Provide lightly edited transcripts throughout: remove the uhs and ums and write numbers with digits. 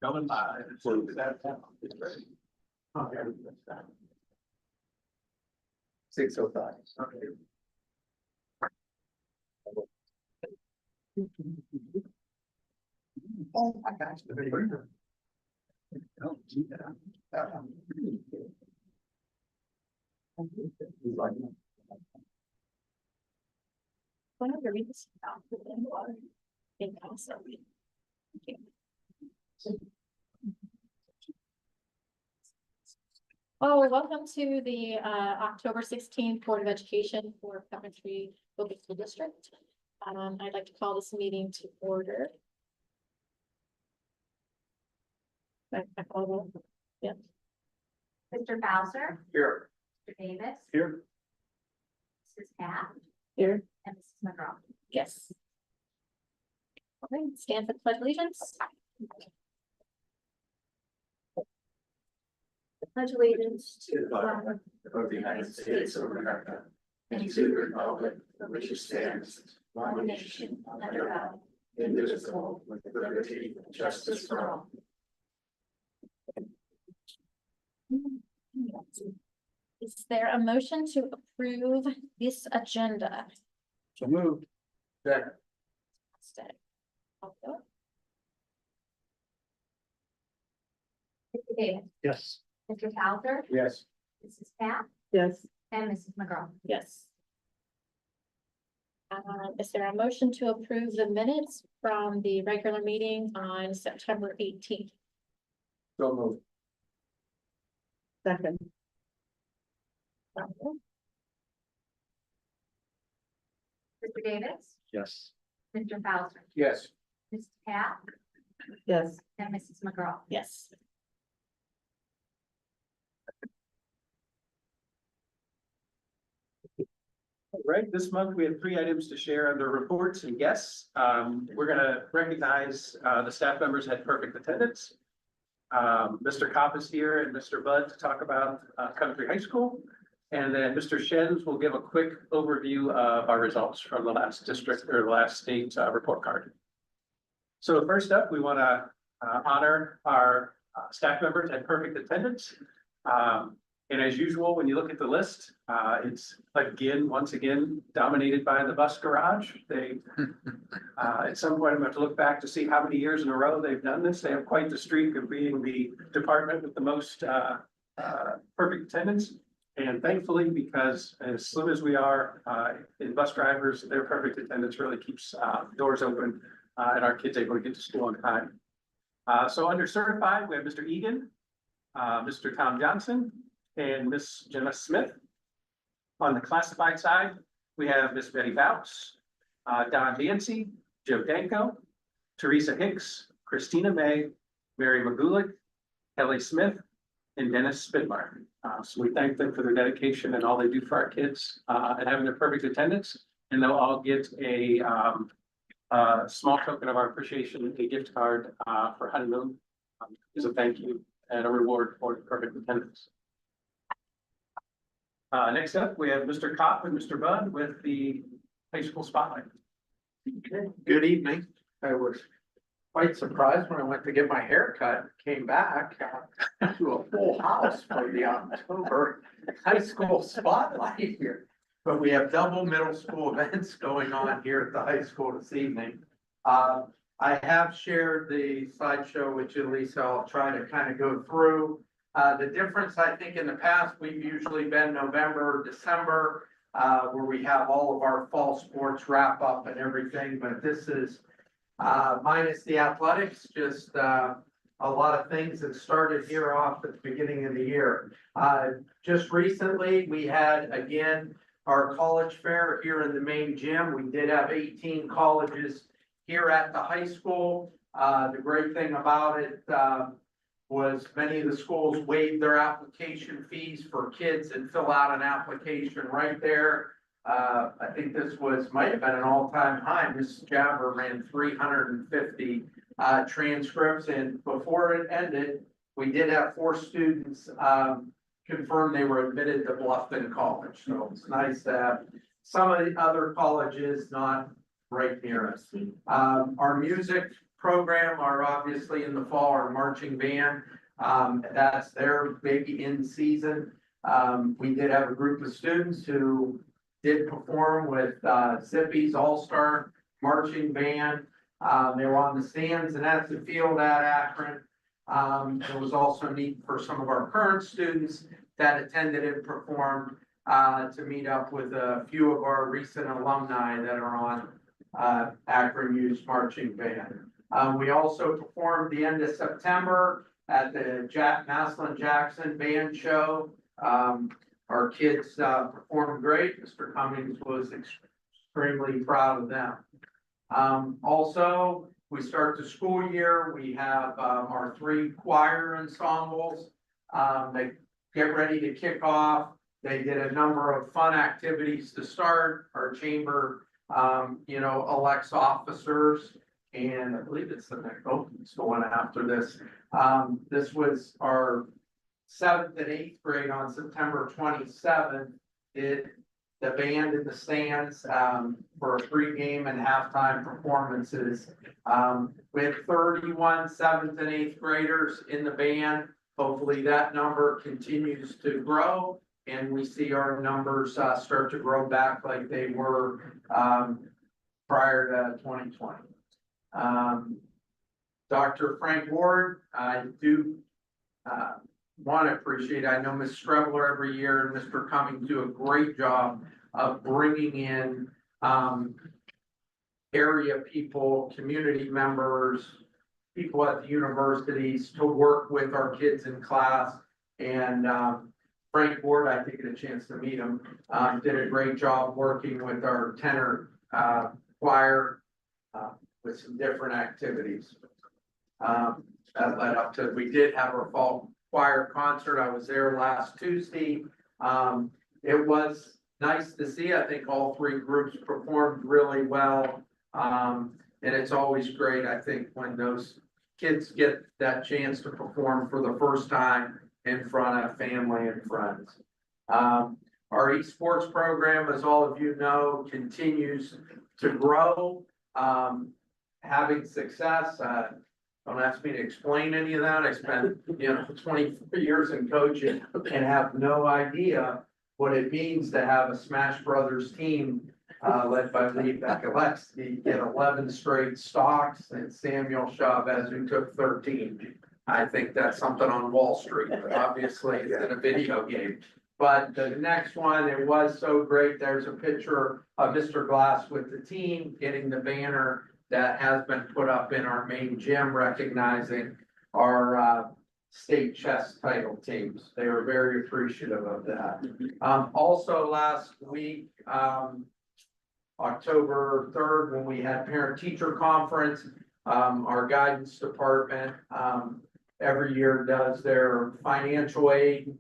Going by. Okay. 6:05. Okay. Oh my gosh. Don't do that. One of the reasons. Oh, welcome to the October 16th Board of Education for Coventry Local School District. I'd like to call this meeting to order. Yeah. Mr. Bowser. Here. Mr. Davis. Here. Mrs. Pat. Here. And Mrs. McGraw. Yes. All right, stand for the pledge of allegiance. Pledge allegiance To the flag of the United States of America and to the republic for which it stands, one nation under God, indivisible, with liberty and justice for all. Is there a motion to approve this agenda? So moved. Second. Mr. Davis. Yes. Mr. Bowser. Yes. Mrs. Pat. Yes. And Mrs. McGraw. Yes. Is there a motion to approve the minutes from the regular meeting on September 18th? So moved. Second. Mr. Davis. Yes. Mr. Bowser. Yes. Mrs. Pat. Yes. And Mrs. McGraw. Yes. Right, this month we have 3 items to share under reports and guests. We're gonna recognize the staff members had perfect attendance. Mr. Kopp is here and Mr. Budd to talk about Coventry High School. And then Mr. Shens will give a quick overview of our results from the last district or the last state report card. So first up, we want to honor our staff members had perfect attendance. And as usual, when you look at the list, it's once again, dominated by the bus garage. They, at some point, I'm going to look back to see how many years in a row they've done this. They have quite the streak of being the department with the most perfect attendance. And thankfully, because as slim as we are in bus drivers, their perfect attendance really keeps doors open and our kids able to get to school on time. So under certified, we have Mr. Egan, Mr. Tom Johnson, and Miss Jenna Smith. On the classified side, we have Miss Betty Bouts, Don Dancy, Joe Danko, Teresa Hicks, Christina May, Mary Magulik, Kelly Smith, and Dennis Spidmark. So we thank them for their dedication and all they do for our kids and having their perfect attendance. And they'll all get a small token of our appreciation, a gift card for honeymoon as a thank you and a reward for perfect attendance. Next up, we have Mr. Kopp and Mr. Budd with the high school spotlight. Good evening. I was quite surprised when I went to get my hair cut, came back to a full house for the October high school spotlight here. But we have double middle school events going on here at the high school this evening. I have shared the slideshow with you, Lisa. I'll try to kind of go through. The difference, I think, in the past, we've usually been November, December, where we have all of our fall sports wrap up and everything, but this is minus the athletics, just a lot of things that started here off at the beginning of the year. Just recently, we had, again, our college fair here in the main gym. We did have 18 colleges here at the high school. The great thing about it, was many of the schools waived their application fees for kids and fill out an application right there. I think this might have been an all-time high. Mrs. Jabber ran 350 transcripts, and before it ended, we did have 4 students confirm they were admitted to Bluffton College. So it's nice to have some of the other colleges not right near us. Our music program are obviously in the fall, our marching band. That's their big in season. We did have a group of students who did perform with Zippy's All-Star Marching Band. They were on the stands and at the field at Akron. It was also neat for some of our current students that attended and performed to meet up with a few of our recent alumni that are on Akron Youth Marching Band. We also performed the end of September at the Maslin Jackson Band Show. Our kids performed great. Mr. Cummings was extremely proud of them. Also, we start the school year. We have our 3 choir ensembles. They get ready to kick off. They did a number of fun activities to start. Our chamber, elects officers. And I believe it's the next, it's the one after this. This was our 7th and 8th grade on September 27th. Did the band in the stands for pregame and halftime performances. We had 31 7th and 8th graders in the band. Hopefully that number continues to grow and we see our numbers start to grow back like they were prior to 2020. Dr. Frank Ward, I do want to appreciate, I know Ms. Strebler every year and Mr. Cummings do a great job of bringing in area people, community members, people at the universities to work with our kids in class. And Frank Ward, I did get a chance to meet him, did a great job working with our tenor choir with some different activities. That led up to, we did have our fall choir concert. I was there last Tuesday. It was nice to see. I think all 3 groups performed really well. And it's always great, I think, when those kids get that chance to perform for the first time in front of family and friends. Our esports program, as all of you know, continues to grow, having success. Don't ask me to explain any of that. I spent, 24 years in coaching and have no idea what it means to have a Smash Brothers team led by Lee Bekalewski, get 11 straight stocks, and Samuel Chavez, who took 13. I think that's something on Wall Street, but obviously it's in a video game. But the next one, it was so great. There's a picture of Mr. Glass with the team getting the banner that has been put up in our main gym recognizing our state chess title teams. They were very appreciative of that. Also last week, October 3rd, when we had parent teacher conference, our guidance department every year does their financial aid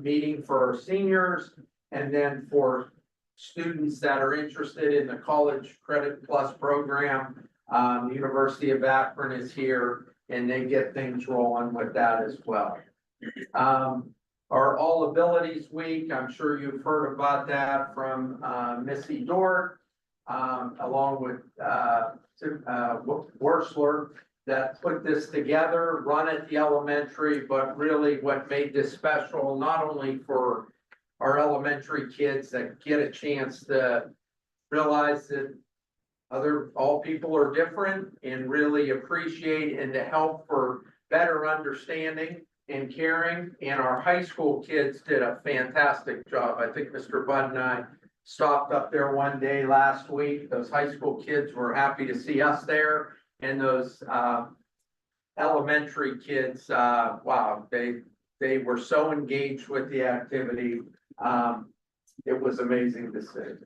meeting for our seniors, and then for students that are interested in the College Credit Plus program, the University of Akron is here and they get things rolling with that as well. Our All Abilities Week, I'm sure you've heard about that from Missy Dort, along with Worsler, that put this together, run at the elementary, but really what made this special, not only for our elementary kids that get a chance to realize that all people are different and really appreciate and to help for better understanding and caring. And our high school kids did a fantastic job. I think Mr. Budd and I stopped up there one day last week. Those high school kids were happy to see us there. And those elementary kids, wow, they were so engaged with the activity. It was amazing to see.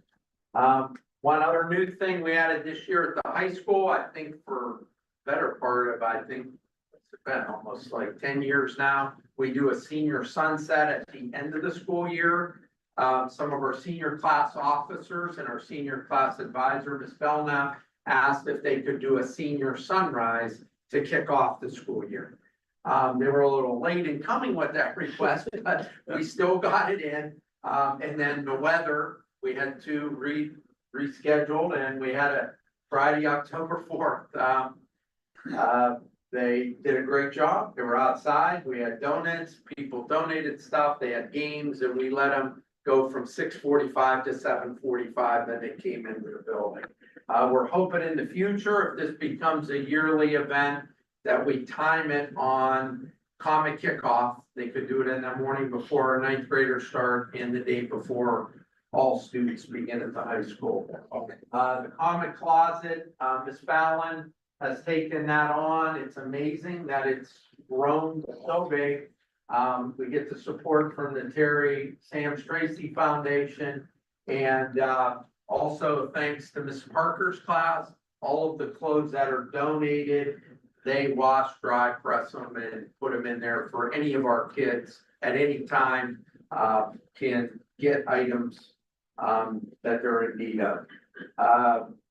One other new thing we added this year at the high school, I think for better part of, I think it's been almost like 10 years now, we do a senior sunset at the end of the school year. Some of our senior class officers and our senior class advisor, Ms. Belknap, asked if they could do a senior sunrise to kick off the school year. They were a little late in coming with that request, but we still got it in. And then the weather, we had to rescheduled, and we had a Friday, October 4th. They did a great job. They were outside. We had donuts. People donated stuff. They had games and we let them go from 6:45 to 7:45. Then they came into the building. We're hoping in the future, if this becomes a yearly event, that we time it on comic kickoff. They could do it in the morning before our ninth graders start and the day before all students begin at the high school. The comic closet, Ms. Fallon has taken that on. It's amazing that it's grown so big. We get the support from the Terry Sam Tracy Foundation. And also thanks to Ms. Parker's class, all of the clothes that are donated, they wash, dry, press them and put them in there for any of our kids at any time, can get items that they're in need of.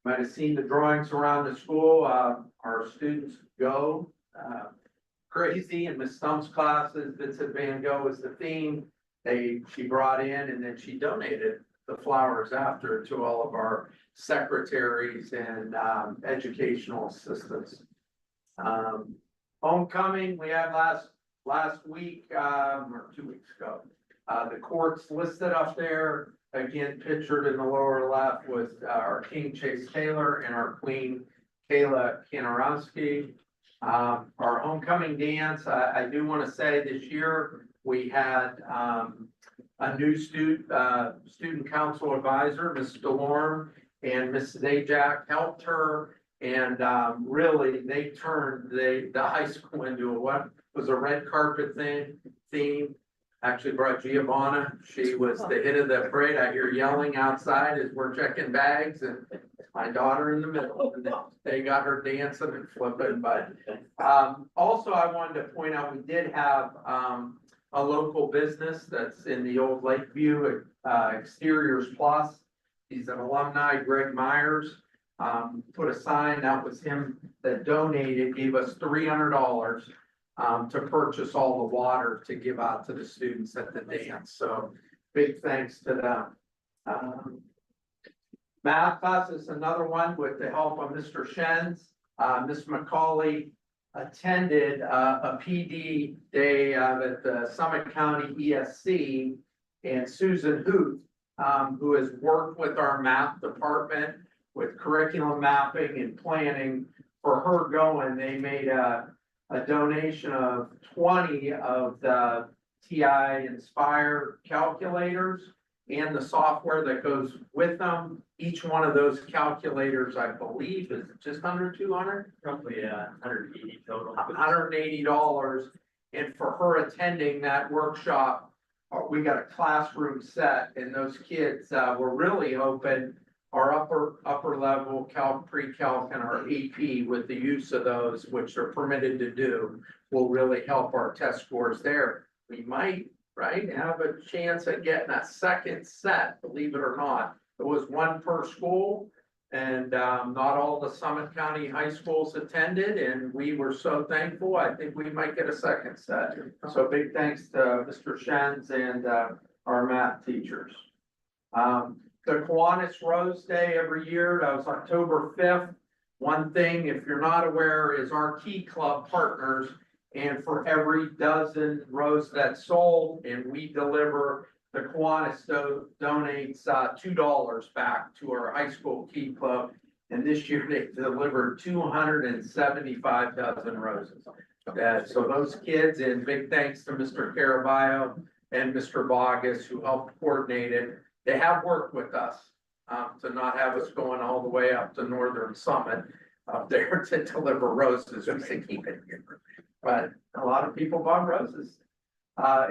Might have seen the drawings around the school. Our students go crazy in Miss Stump's classes. Vincent Van Gogh is the theme. She brought in and then she donated the flowers after to all of our secretaries and educational assistants. Homecoming we had last week or 2 weeks ago. The courts listed up there. Again, pictured in the lower left was our King Chase Taylor and our Queen Kayla Kanarowski. Our homecoming dance, I do want to say this year we had a new student council advisor, Ms. DeLorme, and Mrs. Ajak helped her. And really, they turned the high school into what was a red carpet theme. Actually brought Giovanna. She was the hit of the parade. I hear yelling outside as we're checking bags and my daughter in the middle. And they got her dancing and flipping. But also I wanted to point out, we did have a local business that's in the old Lakeview Exteriors Plus. He's an alumni, Greg Myers. Put a sign, that was him that donated, gave us $300 to purchase all the water to give out to the students at the dance. So big thanks to them. Math class is another one with the help of Mr. Shens. Miss McCauley attended a PD day at the Summit County ESC, and Susan Huth, who has worked with our math department with curriculum mapping and planning. For her going, they made a donation of 20 of the TI Inspire calculators and the software that goes with them. Each one of those calculators, I believe, is just under 200. Roughly, 180 total. $180. And for her attending that workshop, we got a classroom set, and those kids were really hoping our upper level calc, pre-calc, and our AP with the use of those, which they're permitted to do, will really help our test scores there. We might, right, have a chance at getting a second set, believe it or not. It was one per school, and not all the Summit County high schools attended, and we were so thankful. I think we might get a second set. So big thanks to Mr. Shens and our math teachers. The Kiwanis Rose Day every year, that was October 5th. One thing, if you're not aware, is our Key Club partners, and for every dozen roses that's sold and we deliver, the Kiwanis donates $2 back to our high school Key Club. And this year they delivered 275 dozen roses. So those kids, and big thanks to Mr. Caraballo and Mr. Bogus who helped coordinate it. They have worked with us to not have us going all the way up to Northern Summit up there to deliver roses. We say keep it here. But a lot of people bought roses.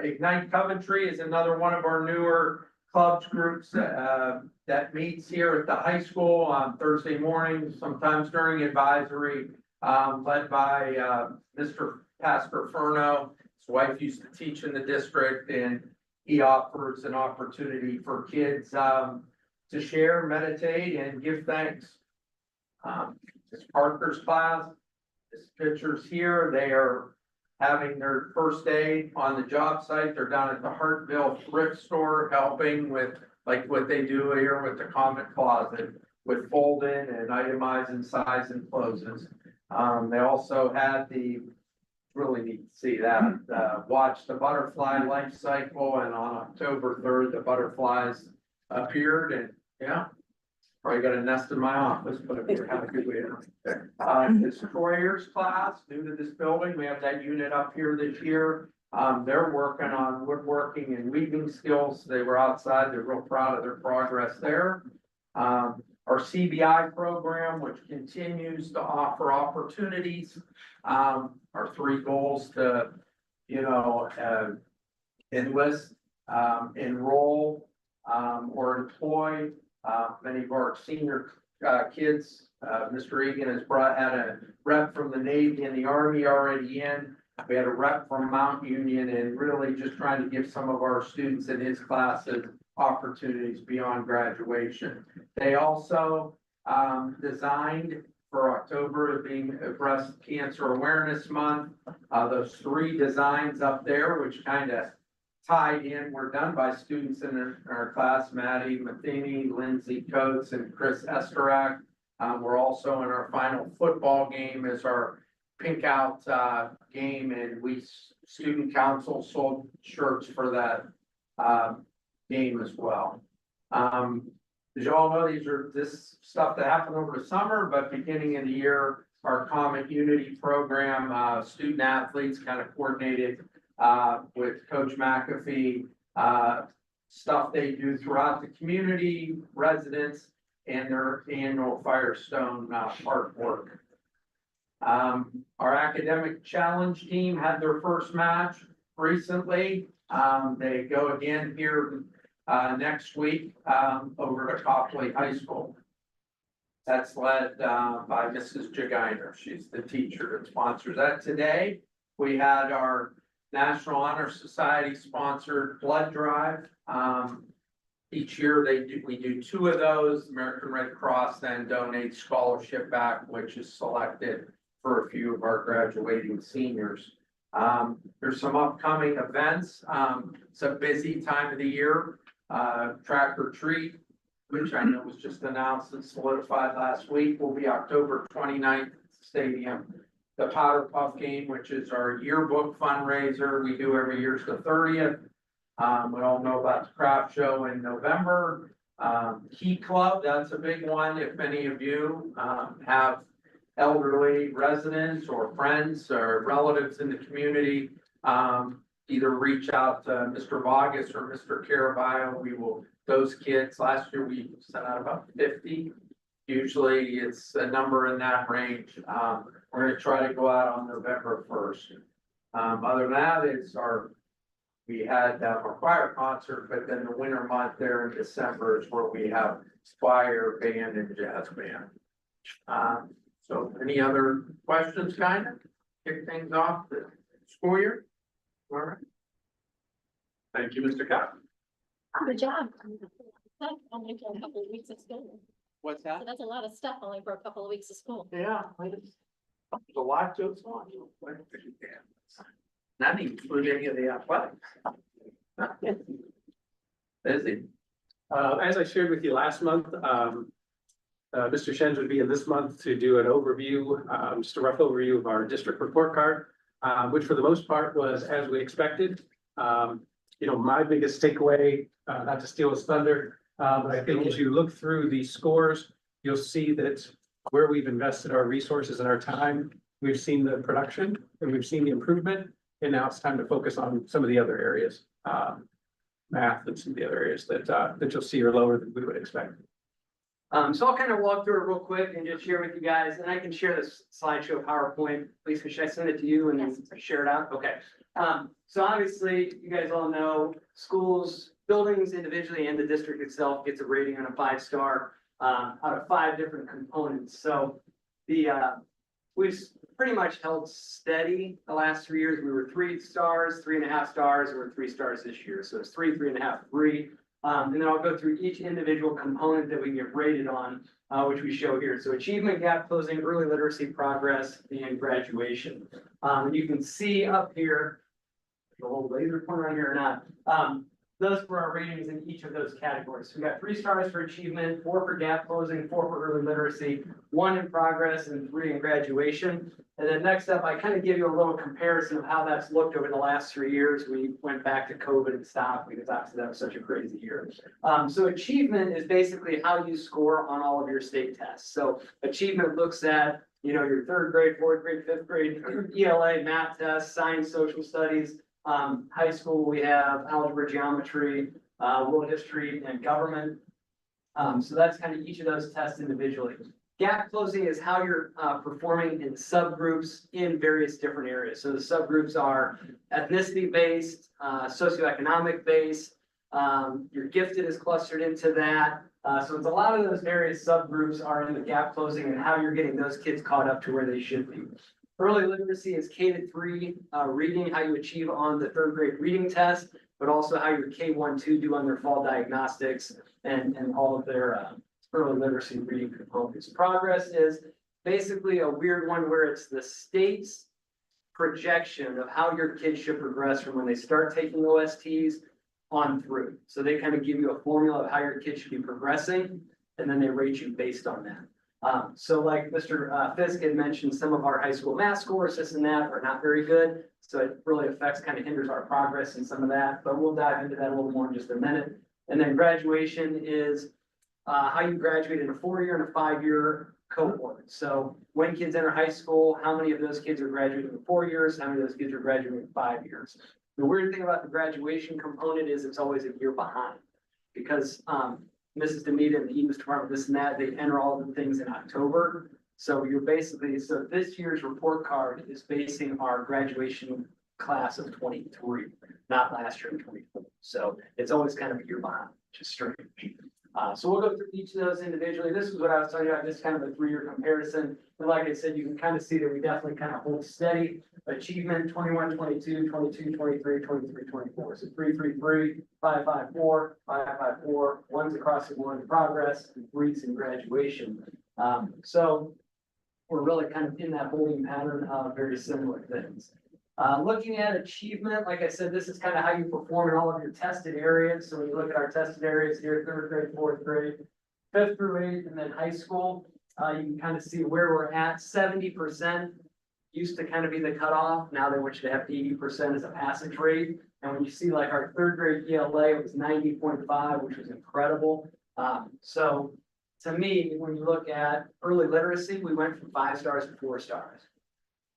Ignite Coventry is another one of our newer clubs groups that meets here at the high school on Thursday mornings, sometimes during advisory, led by Mr. Pastor Furno. His wife used to teach in the district, and he offers an opportunity for kids to share, meditate, and give thanks. It's Parker's class. This picture's here. They are having their first day on the job site. They're down at the Hartville thrift store helping with like what they do here with the comic closet with folding and itemizing size and closes. They also had really neat to see that, watch the butterfly life cycle, and on October 3rd, the butterflies appeared, and yeah. Probably got a nest in my office, but if you're having a good way to. Destroyers class, new to this building, we have that unit up here this year. They're working on woodworking and weaving skills. They were outside, they're real proud of their progress there. Our CBI program, which continues to offer opportunities. Our 3 goals to, enlist, enroll, or employ. Many of our senior kids, Mr. Egan had a rep from the Navy and the Army already in. We had a rep from Mount Union, and really just trying to give some of our students in his classes opportunities beyond graduation. They also designed for October being Breast Cancer Awareness Month. Those 3 designs up there, which kind of tied in, were done by students in our class, Maddie Matheny, Lindsay Coates, and Chris Esterak. We're also in our final football game as our pink out game, and student council sold shirts for that game as well. As you all know, this stuff that happened over the summer, but beginning of the year, our Comet Unity program, student athletes kind of coordinated with Coach McAfee, stuff they do throughout the community, residents, and their annual Firestone artwork. Our academic challenge team had their first match recently. They go again here next week over to Copley High School. That's led by Mrs. Jaginer. She's the teacher that sponsors that. Today, we had our National Honor Society sponsored blood drive. Each year we do 2 of those. American Red Cross then donates scholarship back, which is selected for a few of our graduating seniors. There's some upcoming events. It's a busy time of the year. Track or treat, which I know was just announced and solidified last week, will be October 29th Stadium. The Powder Puff game, which is our yearbook fundraiser, we do every year, is the 30th. We all know about the craft show in November. Key Club, that's a big one. If any of you have elderly residents or friends or relatives in the community, either reach out to Mr. Vargas or Mr. Caraballo. Those kids, last year we sent out about 50. Usually it's a number in that range. We're gonna try to go out on November 1st. Other than that, we had a choir concert, but then the winter month there in December is where we have choir, band, and jazz band. So any other questions, kind of kick things off the school year? All right. Thank you, Mr. Cobb. Good job. Only for a couple of weeks of school. What's So that's a lot of stuff only for a couple of weeks of school. Yeah. There's a lot to it. Not including any of the athletics. Busy. As I shared with you last month, Mr. Shens would be in this month to do an overview, just a rough overview of our district report card, which for the most part was as we expected. My biggest takeaway, not to steal his thunder, but I think as you look through the scores, you'll see that where we've invested our resources and our time, we've seen the production and we've seen the improvement. And now it's time to focus on some of the other areas, math and some of the other areas that you'll see are lower than we would expect. So I'll kind of walk through it real quick and just share with you guys, and I can share this slideshow PowerPoint. Lisa, should I send it to you and then share it out? Okay. So obviously, you guys all know schools, buildings individually and the district itself gets a rating on a 5-star out of 5 different components. So we've pretty much held steady the last 3 years. We were 3 stars, 3.5 stars, and we're 3 stars this year. So it's 3, 3.5, 3. And then I'll go through each individual component that we get rated on, which we show here. So achievement gap closing, early literacy progress, and graduation. You can see up here, the little laser pointer on here or not. those were our ratings in each of those categories. So we got 3 stars for achievement, 4 for gap closing, 4 for early literacy, 1 in progress, and 3 in graduation. And then next up, I kind of give you a little comparison of how that's looked over the last 3 years. We went back to COVID and stopped because obviously that was such a crazy year. So achievement is basically how you score on all of your state tests. So achievement looks at, you know, your 3rd grade, 4th grade, 5th grade, ELA, math tests, science, social studies. High school, we have algebra, geometry, world history, and government. So that's kind of each of those tests individually. Gap closing is how you're performing in subgroups in various different areas. So the subgroups are ethnicity based, socioeconomic based. Your gifted is clustered into that. So it's a lot of those various subgroups are in the gap closing and how you're getting those kids caught up to where they should be. Early literacy is K-3 reading, how you achieve on the 3rd grade reading test, but also how your K-1-2 do on their fall diagnostics and all of their early literacy reading components. Progress is basically a weird one where it's the state's projection of how your kids should progress from when they start taking OSTs on through. So they kind of give you a formula of how your kids should be progressing, and then they rate you based on that. So like Mr. Fisk had mentioned, some of our high school math scores, this and that, are not very good. So it really affects, kind of hinders our progress in some of that, but we'll dive into that a little more in just a minute. And then graduation is how you graduate in a 4-year and a 5-year cohort. So when kids enter high school, how many of those kids are graduating in 4 years? How many of those kids are graduating in 5 years? The weird thing about the graduation component is it's always a year behind because Mrs. Demita and the Eames department, this and that, they enter all of the things in October. So you're basically, so this year's report card is basing our graduation class of 23, not last year in 24. So it's always kind of a year behind, which is strange. So we'll go through each of those individually. This is what I was talking about, this kind of a 3-year comparison. And like I said, you can kind of see that we definitely kind of hold steady. Achievement 21, 22, 22, 23, 23, 24. So 3, 3, 3, 5, 5, 4, 5, 5, 4, 1's across the board in progress, and 3's in graduation. So we're really kind of in that holding pattern of very similar things. Looking at achievement, like I said, this is kind of how you perform in all of your tested areas. So when you look at our tested areas here, 3rd grade, 4th grade, 5th through 8th, and then high school, you can kind of see where we're at. 70% used to kind of be the cutoff. Now they want you to have 80% as a passage rate. And when you see like our 3rd grade ELA, it was 90.5, which was incredible. So to me, when you look at early literacy, we went from 5 stars to 4 stars.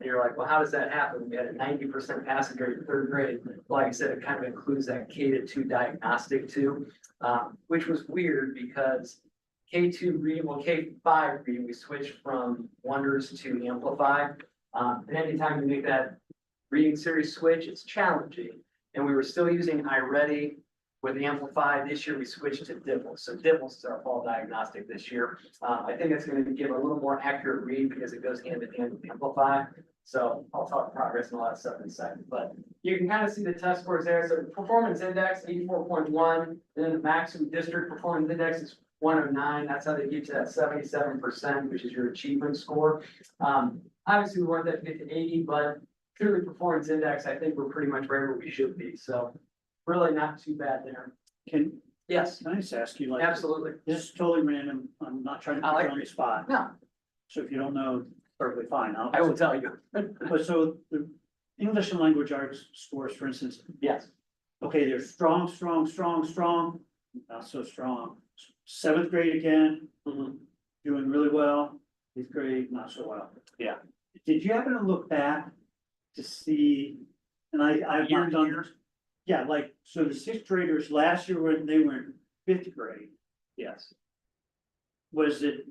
And you're like, well, how does that happen? We had a 90% passing rate in 3rd grade. Like I said, it kind of includes that K-2 diagnostic too, which was weird because K2 reading, well, K5 reading, we switched from Wonders to Amplify. And anytime you make that reading series switch, it's challenging. And we were still using iReady with Amplify. This year we switched to Dibbles. So Dibbles is our fall diagnostic this year. I think it's going to give a little more accurate read because it goes hand in hand with Amplify. So I'll talk progress and all that stuff in a second, but you can kind of see the test scores there. So performance index 84.1, and then the maximum district performance index is 109. That's how they get to that 77%, which is your achievement score. Obviously we want that to get to 80, but clearly performance index, I think we're pretty much right where we should be. So really not too bad there. Yes, Can I just ask you, like, absolutely. this is totally random, I'm not trying to I put like you on the spot. No, So if you don't know, perfectly fine, I will tell you. But so the English and language arts scores, for instance, Yes. okay, they're strong, not so strong. 7th grade again, doing really well, 8th grade, not so well. Yeah. Did you happen to look back to see, and I've not done, yeah, like, so the 6th graders last year when they were in 5th grade, Yes. was it?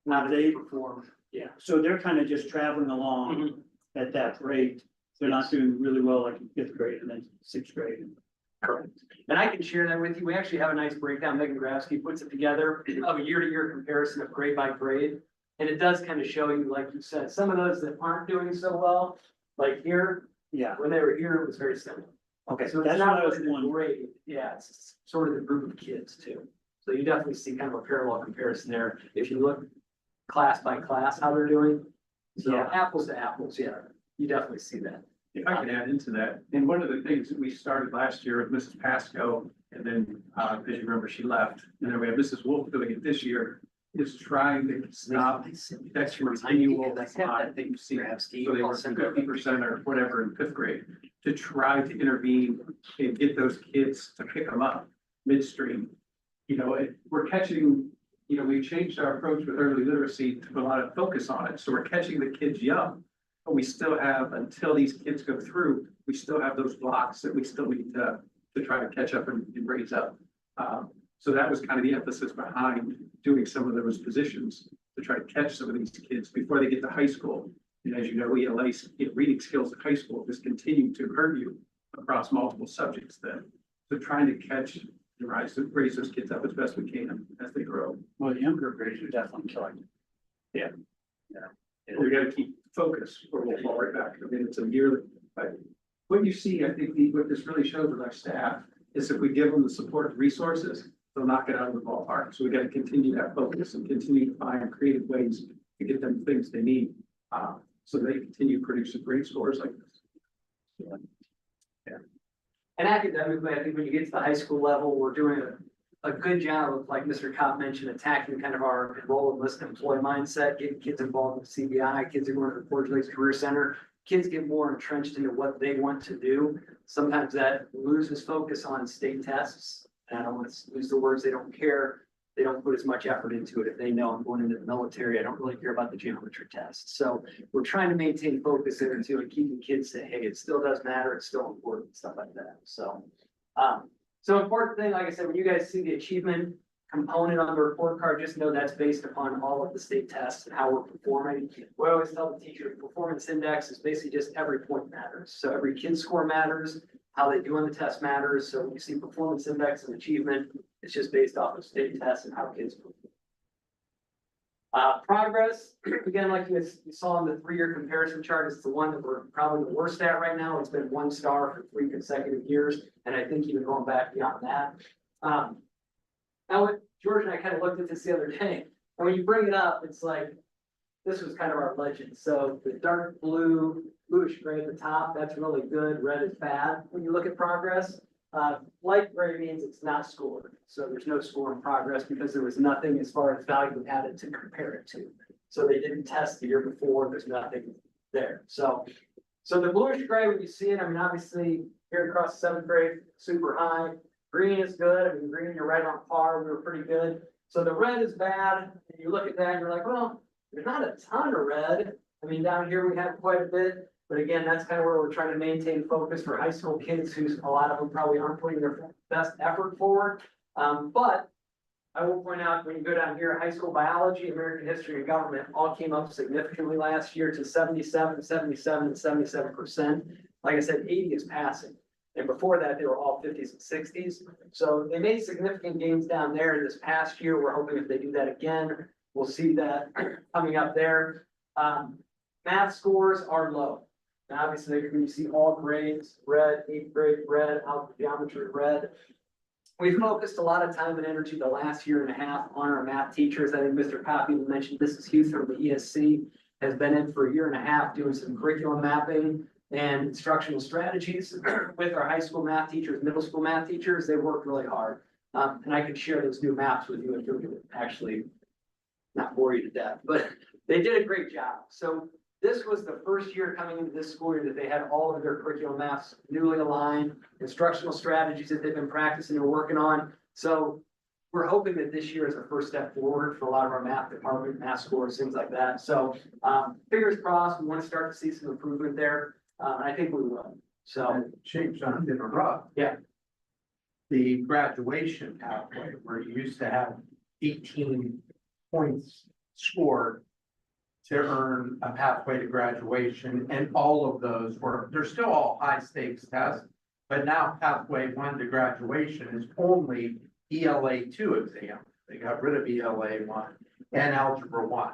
How Were they they, perform? Yeah. so they're kind of just traveling along at that rate, they're not doing really well like in 5th grade and then 6th grade. Correct. And I can share that with you. We actually have a nice breakdown. Megan Grabsky puts it together of a year-to-year comparison of grade by grade. And it does kind of show you, like you said, some of those that aren't doing so well, like here, Yeah, when they were here, it was very similar. okay, So it's that's not what I was really the wondering. grade. Yeah, it's sort of the group of kids too. So you definitely see kind of a parallel comparison there. If you look class by class, how they're doing. So Yeah. apples to apples, yeah, you definitely see that. If I can add into that, and one of the things that we started last year with Mrs. Pasco, and then, as you remember, she left, and then we have Mrs. Wolf doing it this year, is trying to stop that continual decline that you see. So they were 50% or whatever in fifth grade, to try to intervene and get those kids to pick them up midstream. You know, we're catching, you know, we changed our approach with early literacy to put a lot of focus on it, so we're catching the kids young. But we still have, until these kids go through, we still have those blocks that we still need to try to catch up and raise up. So that was kind of the emphasis behind doing some of those positions, to try to catch some of these kids before they get to high school. And as you know, reading skills at high school just continue to hurt you across multiple subjects then. So trying to catch and raise those kids up as best we can as they grow. Well, the younger grades are definitely killing. We gotta keep focus or we'll fall right back. I mean, it's a yearly, but what you see, I think, what this really shows with our staff is if we give them the support and resources, they'll knock it out of the ballpark. So we gotta continue that focus and continue to find creative ways to get them things they need. So they continue producing great scores like this. And academically, I think when you get to the high school level, we're doing a good job of, like Mr. Kopp mentioned, attacking kind of our enroll and list employee mindset, getting kids involved with CBI, kids are going to the Forge Lakes Career Center. Kids get more entrenched into what they want to do. Sometimes that loses focus on state tests. And I don't want to use the words, they don't care. They don't put as much effort into it. If they know I'm going into the military, I don't really care about the geometry test. So we're trying to maintain focus there too and keeping kids say, hey, it still does matter. It's still important, stuff like that. So, so important thing, like I said, when you guys see the achievement component on the report card, just know that's based upon all of the state tests and how we're performing. We always tell the teacher, performance index is basically just every point matters. So every kid's score matters, how they do on the test matters. So when you see performance index and achievement, it's just based off of state tests and how kids perform. Progress, again, like you saw in the 3-year comparison chart, it's the one that we're probably the worst at right now. It's been 1 star for 3 consecutive years. And I think even going back beyond that. Now, what George and I kind of looked at this the other day, and when you bring it up, it's like, this was kind of our legend. So the dark blue, bluish gray at the top, that's really good. Red is bad. When you look at progress, light gray means it's not scored. So there's no score in progress because there was nothing as far as value added to compare it to. So they didn't test the year before. There's nothing there. So the bluish gray, when you see it, I mean, obviously here across 7th grade, super high. Green is good. I mean, green, you're right on par. We were pretty good. So the red is bad. And you look at that and you're like, well, there's not a ton of red. I mean, down here we have quite a bit. But again, that's kind of where we're trying to maintain focus for high school kids who's a lot of them probably aren't putting their best effort forward. But I will point out when you go down here, high school biology, American history and government all came up significantly last year to 77, 77, and 77%. Like I said, 80 is passing. And before that, they were all 50s and 60s. So they made significant gains down there this past year. We're hoping if they do that again, we'll see that coming up there. Math scores are low. Now, obviously, you see all grades, red, 8th grade, red, algebra, geometry, red. We've focused a lot of time and energy the last 1.5 years on our math teachers. I think Mr. Coffey mentioned Mrs. Hughes from the ESC has been in for 1.5 years doing some curriculum mapping and instructional strategies with our high school math teachers, middle school math teachers. They worked really hard. And I can share those new maps with you if you're actually not bore you to death, but they did a great job. So this was the first year coming into this school year that they had all of their curriculum maps newly aligned, instructional strategies that they've been practicing and working on. So we're hoping that this year is the first step forward for a lot of our math department, math scores, things like that. So fingers crossed, we want to start to see some improvement there. I think we will. So James, I'm gonna interrupt. Yeah. The graduation pathway where you used to have 18 points scored to earn a pathway to graduation, and all of those they're still all high stakes tests, but now pathway 1 to graduation is only ELA 2 exam. They got rid of ELA 1 and algebra 1.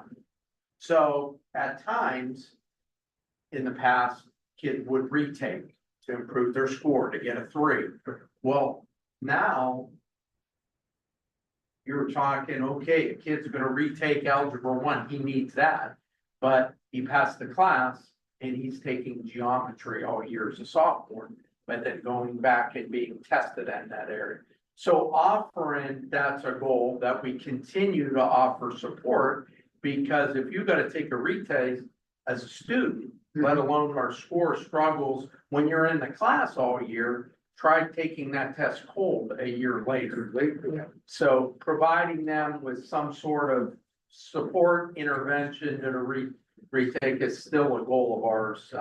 So at times in the past, kids would retake to improve their score to get a 3. Well, now you're talking, okay, a kid's gonna retake algebra 1, he needs that, but he passed the class and he's taking geometry all year as a sophomore, but then going back and being tested in that area. So offering, that's a goal that we continue to offer support, because if you gotta take a retake as a student, let alone our score struggles, when you're in the class all year, try taking that test cold a year later. So providing them with some sort of support intervention to retake is still a goal of ours,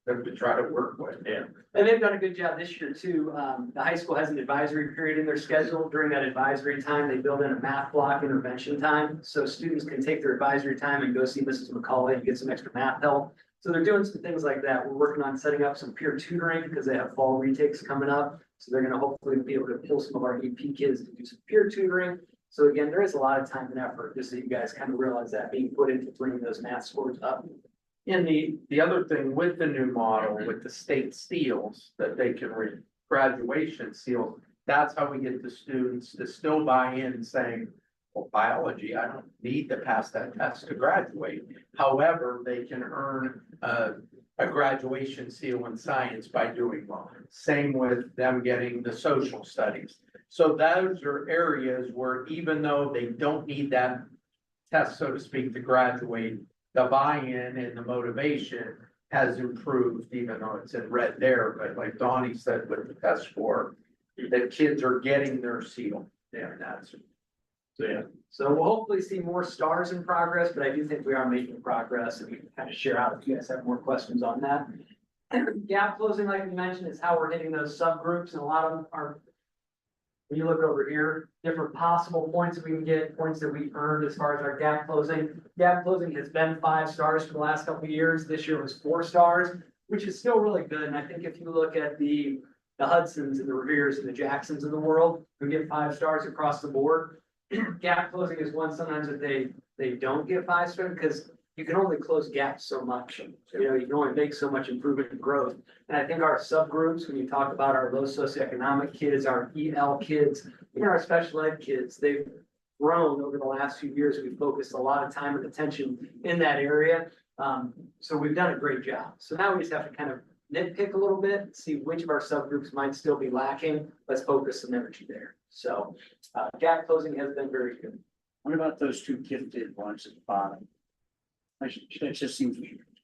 that we try to work with. Yeah, and they've done a good job this year too. The high school has an advisory period in their schedule. During that advisory time, they build in a math block intervention time. So students can take their advisory time and go see Mrs. McCauley and get some extra math help. So they're doing some things like that. We're working on setting up some peer tutoring because they have fall retakes coming up. So they're gonna hopefully be able to pull some of our AP kids to do some peer tutoring. So again, there is a lot of time and effort, just so you guys kind of realize that being put into bringing those math scores up. And the other thing with the new model, with the state seals that they can read, graduation seals, that's how we get the students to still buy in saying, well, biology, I don't need to pass that test to graduate. However, they can earn a graduation seal in science by doing well. Same with them getting the social studies. So those are areas where even though they don't need that test, so to speak, to graduate, the buy-in and the motivation has improved, even though it's in red there. But like Donnie said, with the test score, the kids are getting their seal. Yeah, that's. So yeah, so we'll hopefully see more stars in progress, but I do think we are making progress, and we can kind of share out if you guys have more questions on that. Gap closing, like we mentioned, is how we're hitting those subgroups, and a lot of them are. When you look over here, different possible points we can get, points that we earned as far as our gap closing. Gap closing has been 5 stars for the last couple of years. This year was 4 stars, which is still really good. And I think if you look at the Hudsons and the Reveres and the Jacksons of the world, who get 5 stars across the board, gap closing is one sometimes that they don't get 5 stars because you can only close gaps so much. You know, you can only make so much improvement and growth. And I think our subgroups, when you talk about our low socioeconomic kids, our EL kids, even our special ed kids, they've grown over the last few years. We've focused a lot of time and attention in that area. So we've done a great job. So now we just have to kind of nitpick a little bit, see which of our subgroups might still be lacking. Let's focus some energy there. So gap closing has been very good. What about those 2 gifted ones at the bottom? It just seems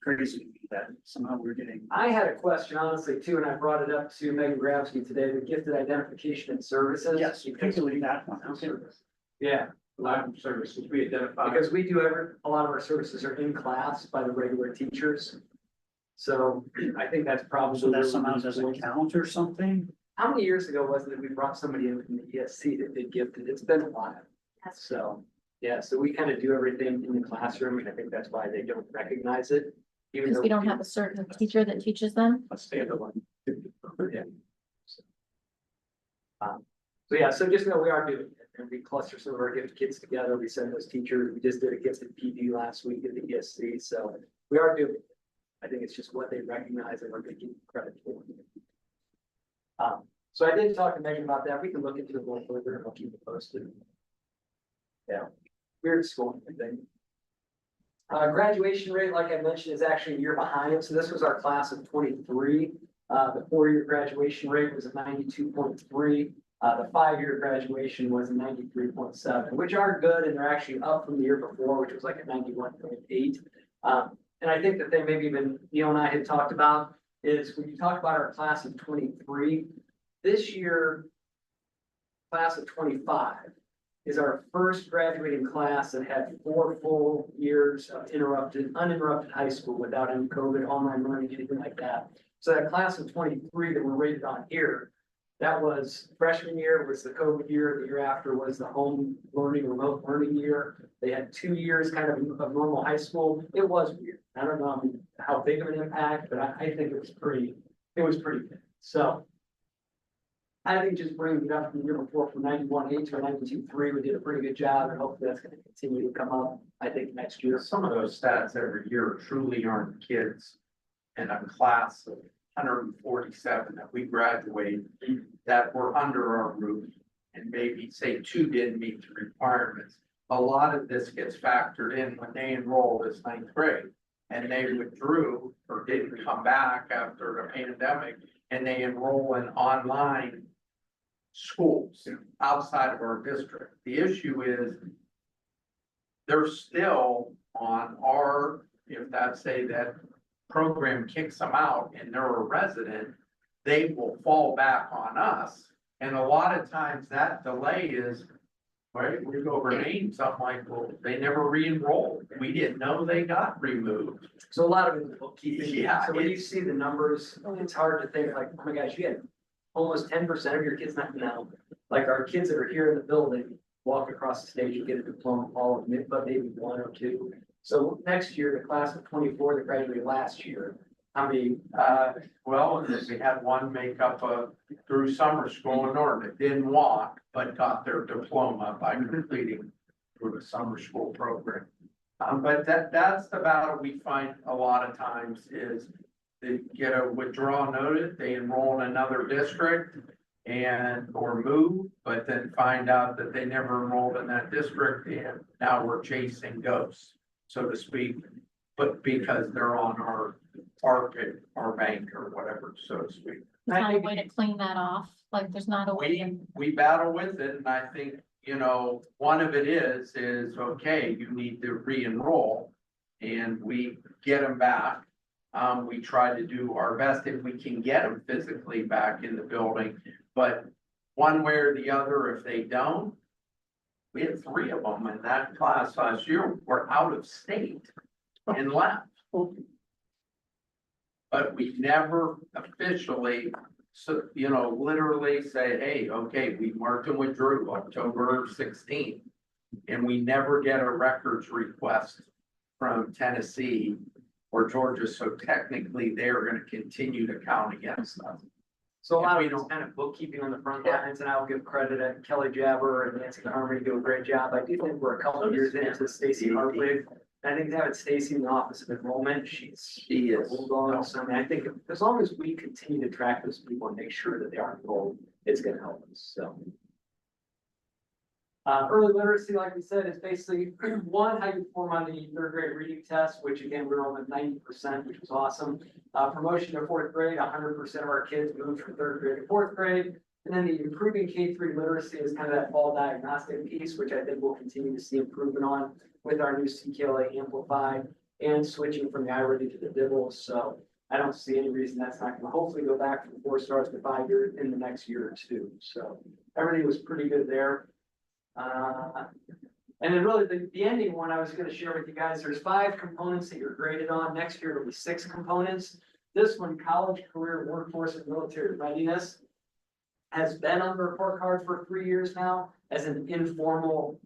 crazy to me that somehow we're getting. I had a question honestly too, and I brought it up to Megan Grabsky today, the gifted identification and services. Yes, particularly that one. Okay. Yeah, Live services we identify. because we do a lot of our services are in class by the regular teachers. So I think that's probably. So that somehow doesn't count or something? How many years ago was it that we brought somebody in from the ESC that did gifted? It's been a while. So, yeah, so we kind of do everything in the classroom, and I think that's why they don't recognize it. Even Because though we don't have a certain teacher that teaches them. a standalone. Yeah. So yeah, so just know we are doing it, and we cluster some of our gifted kids together. We send those teachers. We just did a gifted PD last week at the ESC, so we are doing it. I think it's just what they recognize and what they give credit for. So I did talk to Megan about that. We can look into it more further and I'll keep it posted. Yeah, weird school thing. Graduation rate, like I mentioned, is actually a year behind. So this was our class of 23. The 4-year graduation rate was a 92.3. The 5-year graduation was a 93.7, which are good, and they're actually up from the year before, which was like a 91.8. And I think that they maybe even Neil and I had talked about is when you talk about our class of 23, this year, class of 25 is our first graduating class that had 4 full years of uninterrupted high school without any COVID, online learning, anything like that. So that class of 23 that we're rated on here, that was freshman year was the COVID year. The year after was the home learning, remote learning year. They had 2 years kind of normal high school. It was weird. I don't know how big of an impact, but I think it was pretty good. So I think just bringing it up from the year before from 91.8 to 92.3, we did a pretty good job, and hopefully that's going to continue to come up, I think, next year. Some of those stats every year truly aren't kids in a class of 147 that we graduate that were under our roof, and maybe say 2 didn't meet the requirements. A lot of this gets factored in when they enroll as 9th grade. and they withdrew or didn't come back after the pandemic, and they enroll in online schools outside of our district. The issue is they're still on our, if that say that program kicks them out and they're a resident, they will fall back on us. And a lot of times that delay is, right, we go over names, something like, well, they never re-enrolled. We didn't know they got removed. So a lot of it is bookkeeping. Yeah, So when you it's- see the numbers, it's hard to think like, oh my gosh, you had almost 10% of your kids not now. Like our kids that are here in the building, walk across the stage and get a diploma, all of them, but maybe one or two. So next year, the class of 24 that graduated last year, how many, Well, and then we had one make up through summer school in Norton that didn't walk, but got their diploma by completing through the summer school program. But that's the battle we find a lot of times is they get a withdrawal notice, they enroll in another district and or move, but then find out that they never enrolled in that district and now we're chasing ghosts, so to speak. But because they're on our bank or whatever, so to speak. There's not a way to clean that off, like there's not a way. We battle with it, and I think, you know, one of it is okay, you need to re-enroll. And we get them back. We try to do our best if we can get them physically back in the building, but one way or the other, if they don't. We had 3 of them in that class last year, were out of state and left. But we never officially, so, you know, literally say, hey, okay, we marked and withdrew October 16th. And we never get a records request from Tennessee or Georgia, so technically they're gonna continue to count against us. so a lot If we of it's don't- kind of bookkeeping on the front lines, and I'll give credit to Kelly Jabber and Nancy Harmony do a great job. I do think we're a couple of years into Stacy Hartwig. I think having Stacy in the Office of Enrollment, She is. hold on, so I mean, I think as long as we continue to track those people and make sure that they are enrolled, it's gonna help us, so. Early literacy, like we said, is basically one, how you perform on the 3rd grade reading test, which again, we're on at 90%, which was awesome. Promotion to 4th grade, 100% of our kids moved from 3rd grade to 4th grade. And then the improving K-3 literacy is kind of that fall diagnostic piece, which I think we'll continue to see improvement on with our new CKLA Amplified and switching from the iReady to the Dibbles. So I don't see any reason that's not gonna hopefully go back from 4 stars to 5 years in the next year or two. So everything was pretty good there. And then really the ending one I was gonna share with you guys, there's 5 components that you're graded on. Next year it'll be 6 components. This one, college, career, workforce, and military readiness, has been on the report card for 3 years now as an informal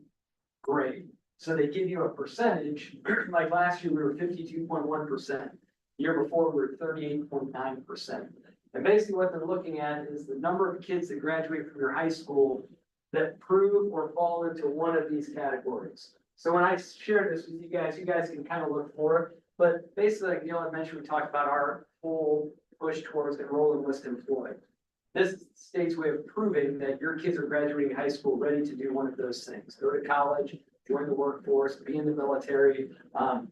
grade. So they give you a percentage, like last year we were 52.1%. Year before we were 38.9%. And basically what they're looking at is the number of kids that graduate from your high school that prove or fall into one of these categories. So when I share this with you guys can kind of look for it. But basically, like Neil had mentioned, we talked about our whole push towards enroll, enlist, employ. This state's way of proving that your kids are graduating high school ready to do one of those things. Go to college, join the workforce, be in the military.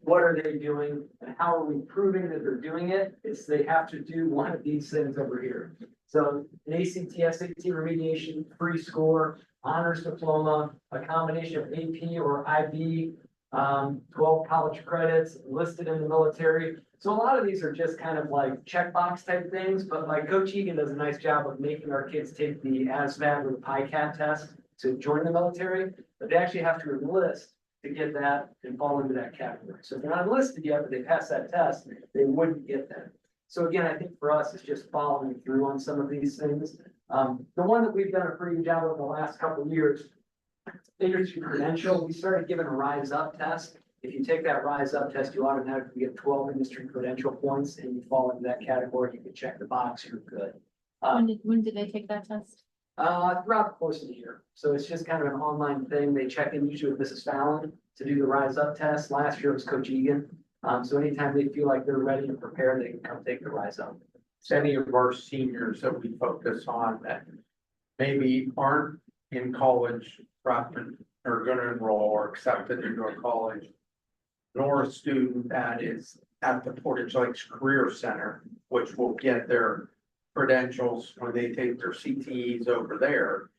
What are they doing and how are we proving that they're doing it? It's they have to do one of these things over here. So an ACT, SAT remediation, prescore, honors diploma, a combination of AP or IB, 12 college credits, listed in the military. So a lot of these are just kind of like checkbox type things, but like Coach Egan does a nice job of making our kids take the ASVAB or the PICAT test to join the military, but they actually have to enlist to get that and fall into that category. So if they're not enlisted yet, but they pass that test, they wouldn't get that. So again, I think for us, it's just following through on some of these things. The one that we've done a pretty good job of the last couple of years, industry credential, we started giving a rise up test. If you take that rise up test, you automatically get 12 industry credential points and you fall into that category, you can check the box, you're good. When did they take that test? Throughout the course of the year. So it's just kind of an online thing. They check in usually with Mrs. Fallon to do the rise up test. Last year it was Coach Egan. So anytime they feel like they're ready and prepared, they can come take the rise up. Any of our seniors that we focus on that maybe aren't in college, are gonna enroll or accepted into a college, nor a student that is at the Portage Lakes Career Center, which will get their credentials when they take their CTEs over there.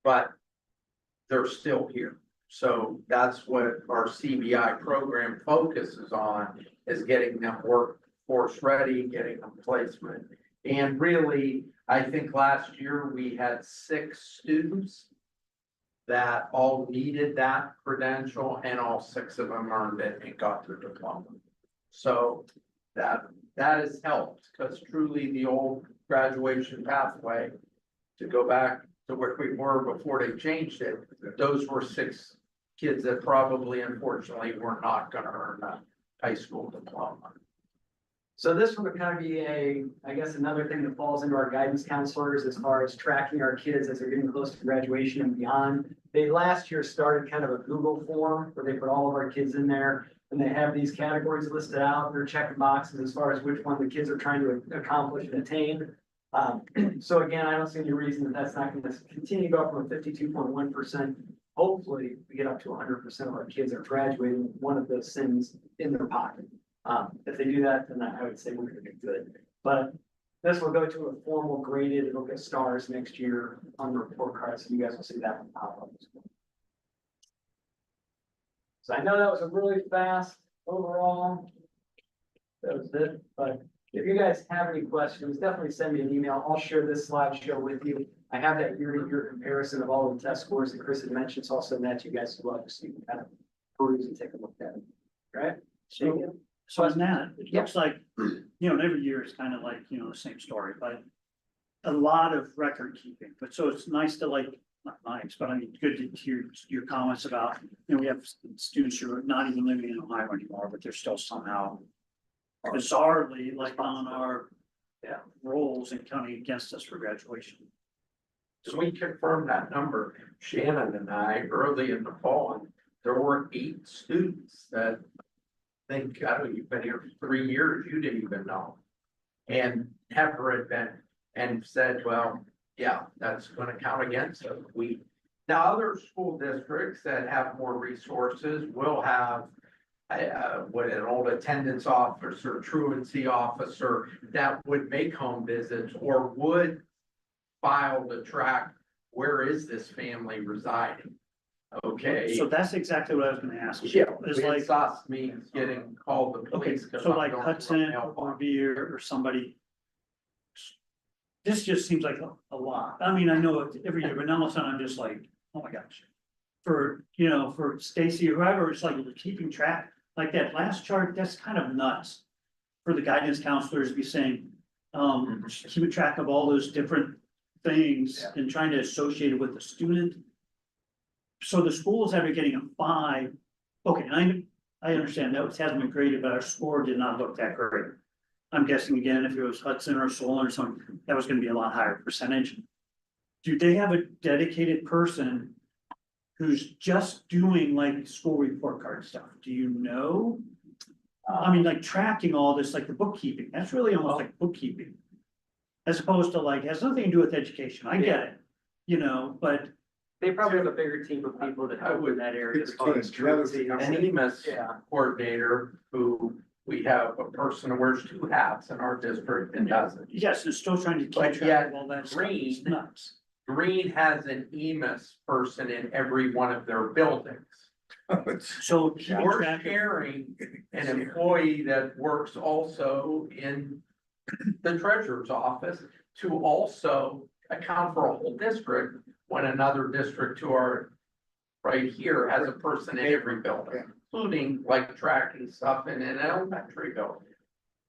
But they're still here. So that's what our CBI program focuses on, is getting them workforce ready, getting them placement. And really, I think last year we had 6 students that all needed that credential, and all 6 of them earned it and got their diploma. So that has helped, because truly the old graduation pathway, to go back to where we were before they changed it, those were 6 kids that probably unfortunately were not gonna earn a high school diploma. So this would kind of be I guess, another thing that falls into our guidance counselors as far as tracking our kids as they're getting close to graduation and beyond. They last year started kind of a Google form where they put all of our kids in there, and they have these categories listed out. They're checking boxes as far as which one the kids are trying to accomplish and attain. So again, I don't see any reason that that's not going to continue to go from a 52.1%. Hopefully, we get up to 100% of our kids are graduating with one of those things in their pocket. If they do that, then I would say we're gonna be good. But this will go to a formal graded, it'll get stars next year on the report card, so you guys will see that one pop up. So I know that was a really fast overall. That was it, but if you guys have any questions, definitely send me an email. I'll share this slideshow with you. I have that year-to-year comparison of all the test scores that Chris had mentioned, so I'll send that to you guys as well, so you can kind of peruse and take a look at it. Right? So on that, it looks like, every year is kind of like, the same story, but a lot of record keeping, but so it's nice to not nice, but I mean, good to hear your comments about, we have students who are not even living in Ohio anymore, but they're still somehow bizarrely on our rolls and counting against us for graduation. So we confirmed that number, Shannon and I, early in the fall, and there were 8 students that think, I don't know, you've been here for 3 years, you didn't even know. And Heifer had been and said, well, yeah, that's gonna count against us. Now other school districts that have more resources will have an old attendance officer, truancy officer that would make home visits or would file to track, where is this family residing? Okay. So that's exactly what I was gonna ask. Yeah, Is it like, exhausts me getting called the okay, police. 'cause so I'm like going Hudson to my or mailbox. Revere or somebody. This just seems like a lot. I mean, I know it every year, but now all of a sudden I'm just like, oh my gosh. For Stacy or whoever, it's like we're keeping track, like that last chart, that's kind of nuts. For the guidance counselors to be saying, keeping track of all those different things and trying to associate it with the student. So the schools that are getting a 5, okay, I understand that hasn't been graded, but our score did not look that great. I'm guessing again, if it was Hudson or Solon or something, that was gonna be a lot higher percentage. Do they have a dedicated person who's just doing like school report card stuff? Do you know? I mean, like tracking all this, like the bookkeeping, that's really almost like bookkeeping. As opposed to has nothing to do with education, I get it, but. They probably have a bigger team of people that help in that area as far as truancy. An EMIS Yeah. coordinator who we have a person who wears 2 hats in our district and doesn't. Yes, it's still trying to keep But track yet, of all that stuff, it's green- nuts. Green has an EMIS person in every one of their buildings. So keeping We're track of, sharing an employee that works also in the treasurer's office to also account for a whole district, when another district to our right here has a person in every building, including like tracking stuff in an elementary building.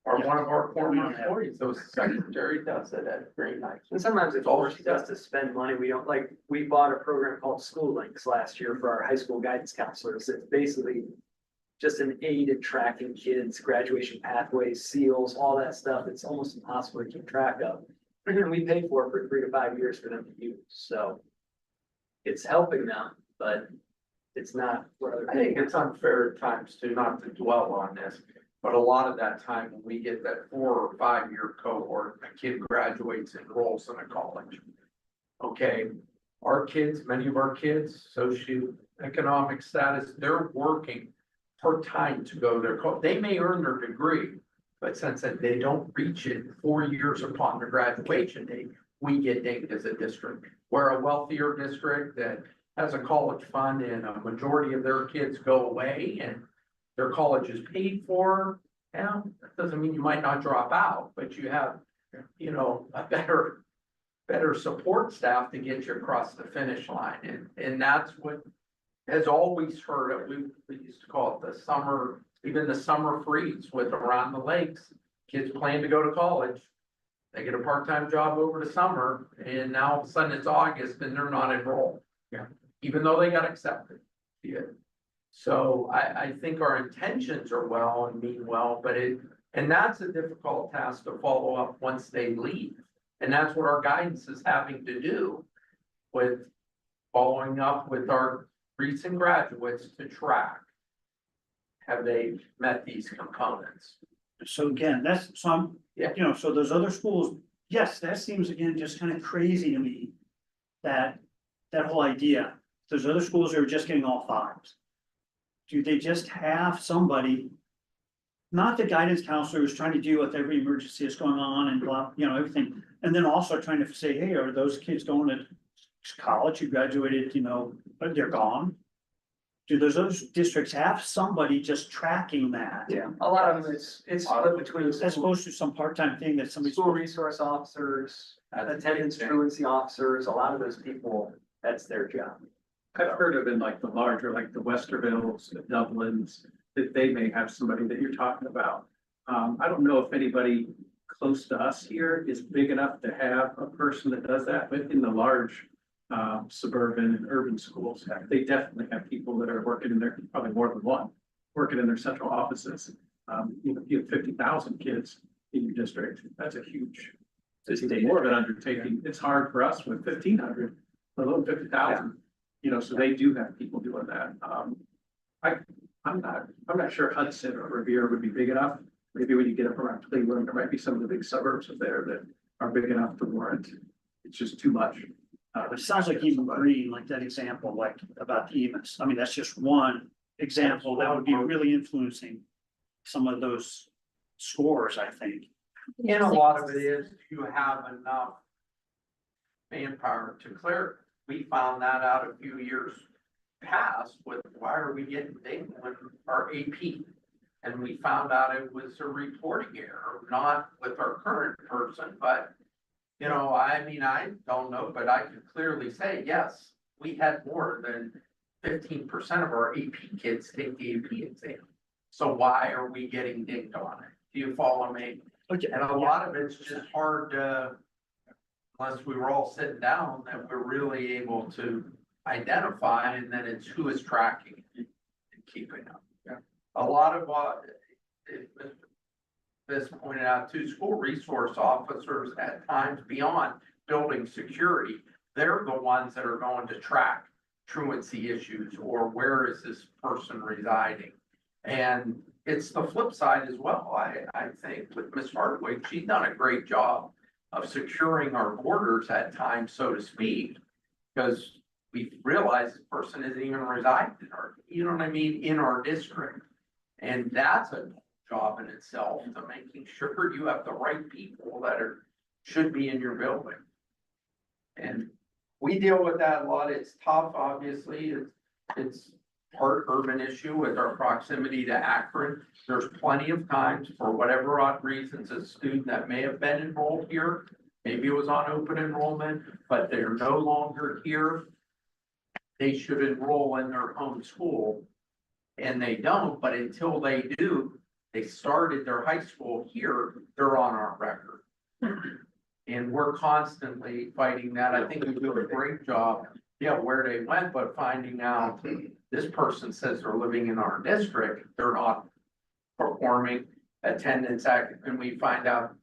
Or one of our former employees, the secretary does it at Green Heights. And sometimes it forces us to spend money. We bought a program called School Links last year for our high school guidance counselors. It's basically just an aid in tracking kids, graduation pathways, seals, all that stuff. It's almost impossible to keep track of. And we pay for it for 3 to 5 years for them to use, so it's helping them, but it's not for other I think people. it's unfair at times to not to dwell on this, but a lot of that time when we get that 4 or 5 year cohort, a kid graduates and enrolls in a college. Okay, our kids, many of our kids, socioeconomic status, they're working part-time to go there. They may earn their degree, but since that they don't reach it 4 years upon their graduation date, we get dinged as a district. We're a wealthier district that has a college fund and a majority of their kids go away and their college is paid for. Yeah, that doesn't mean you might not drop out, but you have, you know, a better support staff to get you across the finish line. And that's what has always heard of. We used to call it the summer, even the summer freeze with around the lakes. Kids plan to go to college. They get a part-time job over the summer and now all of a sudden it's August and they're not enrolled. Yeah. Even though they got accepted. Yeah. So I think our intentions are well and mean well, but and that's a difficult task to follow up once they leave. And that's what our guidance is having to do with following up with our recent graduates to track. Have they met these components? So again, that's some, Yeah. you know, so those other schools, yes, that seems again, just kind of crazy to me. That whole idea, those other schools are just getting all fives. Do they just have somebody? Not the guidance counselor who's trying to deal with every emergency that's going on and blah, you know, everything. And then also trying to say, hey, are those kids going to college who graduated, you know, but they're gone? Do those other districts have somebody just tracking that? Yeah, a lot of them, it's split between As opposed to some part-time thing that somebody's. school resource officers, attendance truancy officers, a lot of those people, that's their job. I've heard of in like the larger, like the Westervilles, the Dublins, that they may have somebody that you're talking about. I don't know if anybody close to us here is big enough to have a person that does that, but in the large suburban and urban schools, they definitely have people that are working in their, probably more than one, working in their central offices. You know, if you have 50,000 kids in your district, that's a huge, it's more of an undertaking. It's hard for us with 1,500, let alone 50,000. You know, so they do have people doing that. I'm not sure Hudson or Revere would be big enough. Maybe when you get up around Cleveland, there might be some of the big suburbs of there that are big enough to warrant. It's just too much. It sounds like even Green, like that example, like about the EMIS. I mean, that's just one example that would be really influencing some of those scores, I think. And a lot of it is you have enough manpower to clear. We found that out a few years past with why are we getting dinged with our AP? And we found out it was a reporting error, not with our current person, but you know, I mean, I don't know, but I can clearly say, yes, we had more than 15% of our AP kids take the AP exam. So why are we getting dinged on it? Do you follow me? Okay. And a lot of it's just hard to, unless we were all sitting down, that we're really able to identify, and then it's who is tracking and keeping up. Yeah. A lot of what this pointed out too, school resource officers at times beyond building security, they're the ones that are going to track truancy issues or where is this person residing. And it's the flip side as well. I think with Ms. Hardwick, she's done a great job of securing our borders at times, so to speak, because we realize this person isn't even residing in our, you know what I mean, in our district. And that's a job in itself to making sure you have the right people that should be in your building. And we deal with that a lot. It's tough, obviously. It's part urban issue with our proximity to Akron. There's plenty of times for whatever odd reasons, a student that may have been enrolled here, maybe it was on open enrollment, but they're no longer here. They should enroll in their home school and they don't, but until they do, they started their high school here, they're on our record. And we're constantly fighting that. I think we do a great job, yeah, where they went, but finding out this person says they're living in our district, they're not performing attendance act, and we find out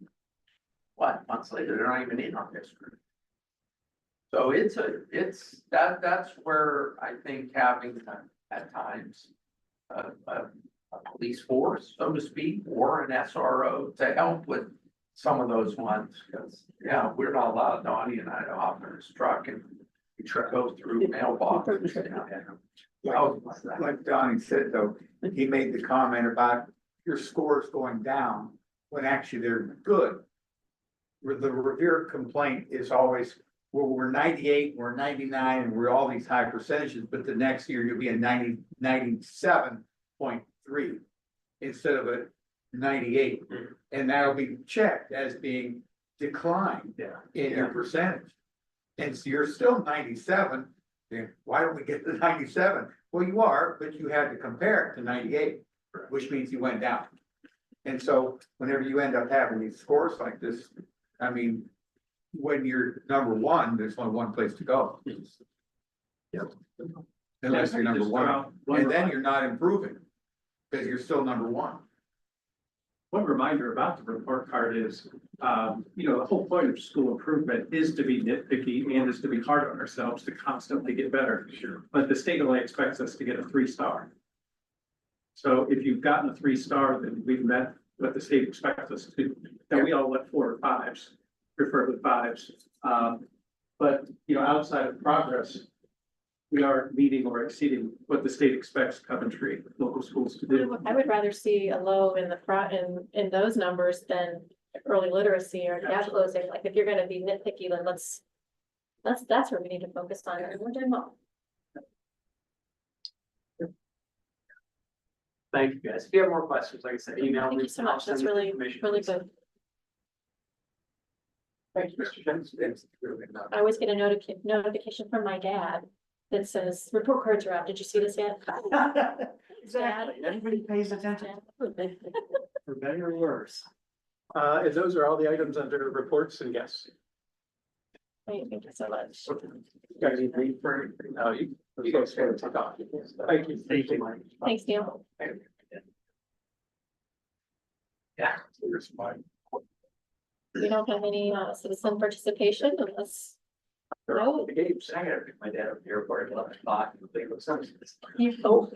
what, months later, they're not even in our district. So that's where I think having at times a police force, so to speak, or an SRO to help with some of those ones, because, yeah, we're not allowed, Donnie and I, to hop in his truck and You try to go through mailboxes. Well, like Donnie said though, he made the comment about your scores going down when actually they're good. The Revere complaint is always, well, we're 98, we're 99, and we're all these high percentages, but the next year you'll be a 97.3 instead of a 98. And that'll be checked as being declined in your percentage. And so you're still 97. Then why don't we get to 97? Well, you are, but you had to compare it to 98, which means you went down. And so whenever you end up having these scores like this, I mean, when you're number one, there's only one place to go. Yep. Unless you're number one, and then you're not improving, because you're still number one. One reminder about the report card is, the whole point of school improvement is to be nitpicky and is to be hard on ourselves to constantly get better. Sure. But the state only expects us to get a 3-star. So if you've gotten a 3-star, then we've met what the state expects us to do. Then we all want 4 or 5s, preferably 5s. But, outside of progress, we are meeting or exceeding what the state expects Coventry local schools to do. I would rather see a low in in those numbers than early literacy or gap closing. Like if you're gonna be nitpicky, then that's where we need to focus on, and we're doing well. Thank you, guys. If you have more questions, like I said, email me. Thank you so much. That's really, really good. Thank you, Mr. Jones. I always get a notification from my dad that says, report cards are out. Did you see this yet? Exactly, everybody pays attention, for better or worse. And those are all the items under reports and guests. Thank you so much. You guys need me for anything? No, you guys can take off. Thank you. Thank you. Thanks, Neil. Yeah. Here's mine. We don't have any citizen participation unless. They're all at the games. I gotta pick my dad up at the airport at 11 o'clock. And think of something. You hope.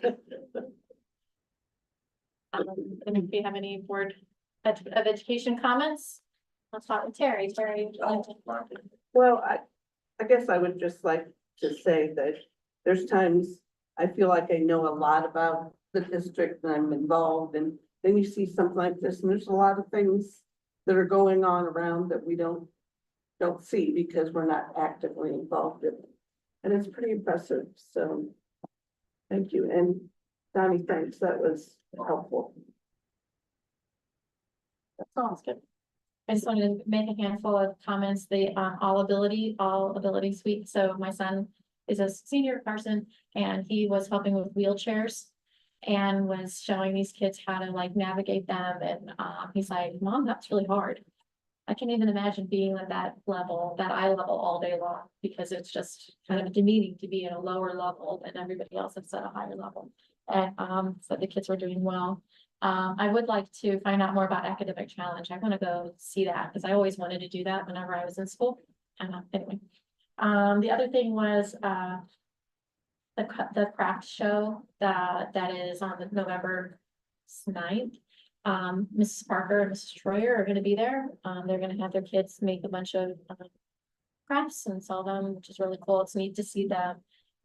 And if you have any board of education comments, let's talk with Terry. Terry. Well, I guess I would just like to say that there's times I feel like I know a lot about the district and I'm involved, and then you see something like this and there's a lot of things that are going on around that we don't see because we're not actively involved in it. And it's pretty impressive. So thank you. And Donnie, thanks. That was helpful. That sounds good. I just wanted to make a handful of comments. The all ability suite. So my son is a senior person and he was helping with wheelchairs and was showing these kids how to like navigate them. And he's like, Mom, that's really hard. I can't even imagine being at that level, that eye level all day long, because it's just kind of demeaning to be at a lower level than everybody else that's at a higher level. And so the kids were doing well. I would like to find out more about academic challenge. I want to go see that because I always wanted to do that whenever I was in school. Anyway, the other thing was the craft show that is on the November 9th. Mrs. Parker and Mrs. Troyer are going to be there. They're going to have their kids make a bunch of crafts and sell them, which is really cool. It's neat to see them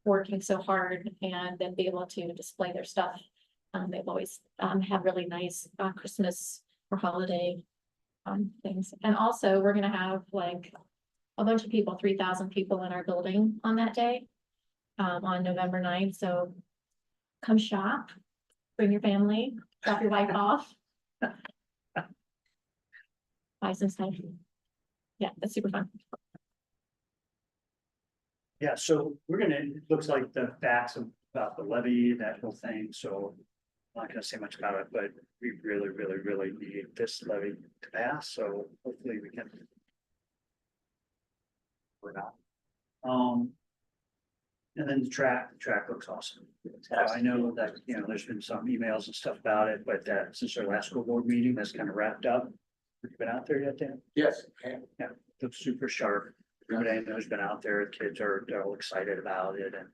working so hard and then be able to display their stuff. They've always have really nice Christmas or holiday things. And also we're going to have like a bunch of people, 3,000 people in our building on that day, on November 9th. So come shop, bring your family, drop your wife off. Buy some stuff. Yeah, that's super fun. Yeah, so it looks like the facts about the levy, that whole thing, so I'm not gonna say much about it, but we really, really, really need this levy to pass, so hopefully we can. We're not. And then the track looks awesome. So I know that, there's been some emails and stuff about it, but since our last school board meeting, that's kind of wrapped up. Have you been out there yet, Dan? Yes. Yeah, looks super sharp. Everybody I know has been out there. Kids are all excited about it, and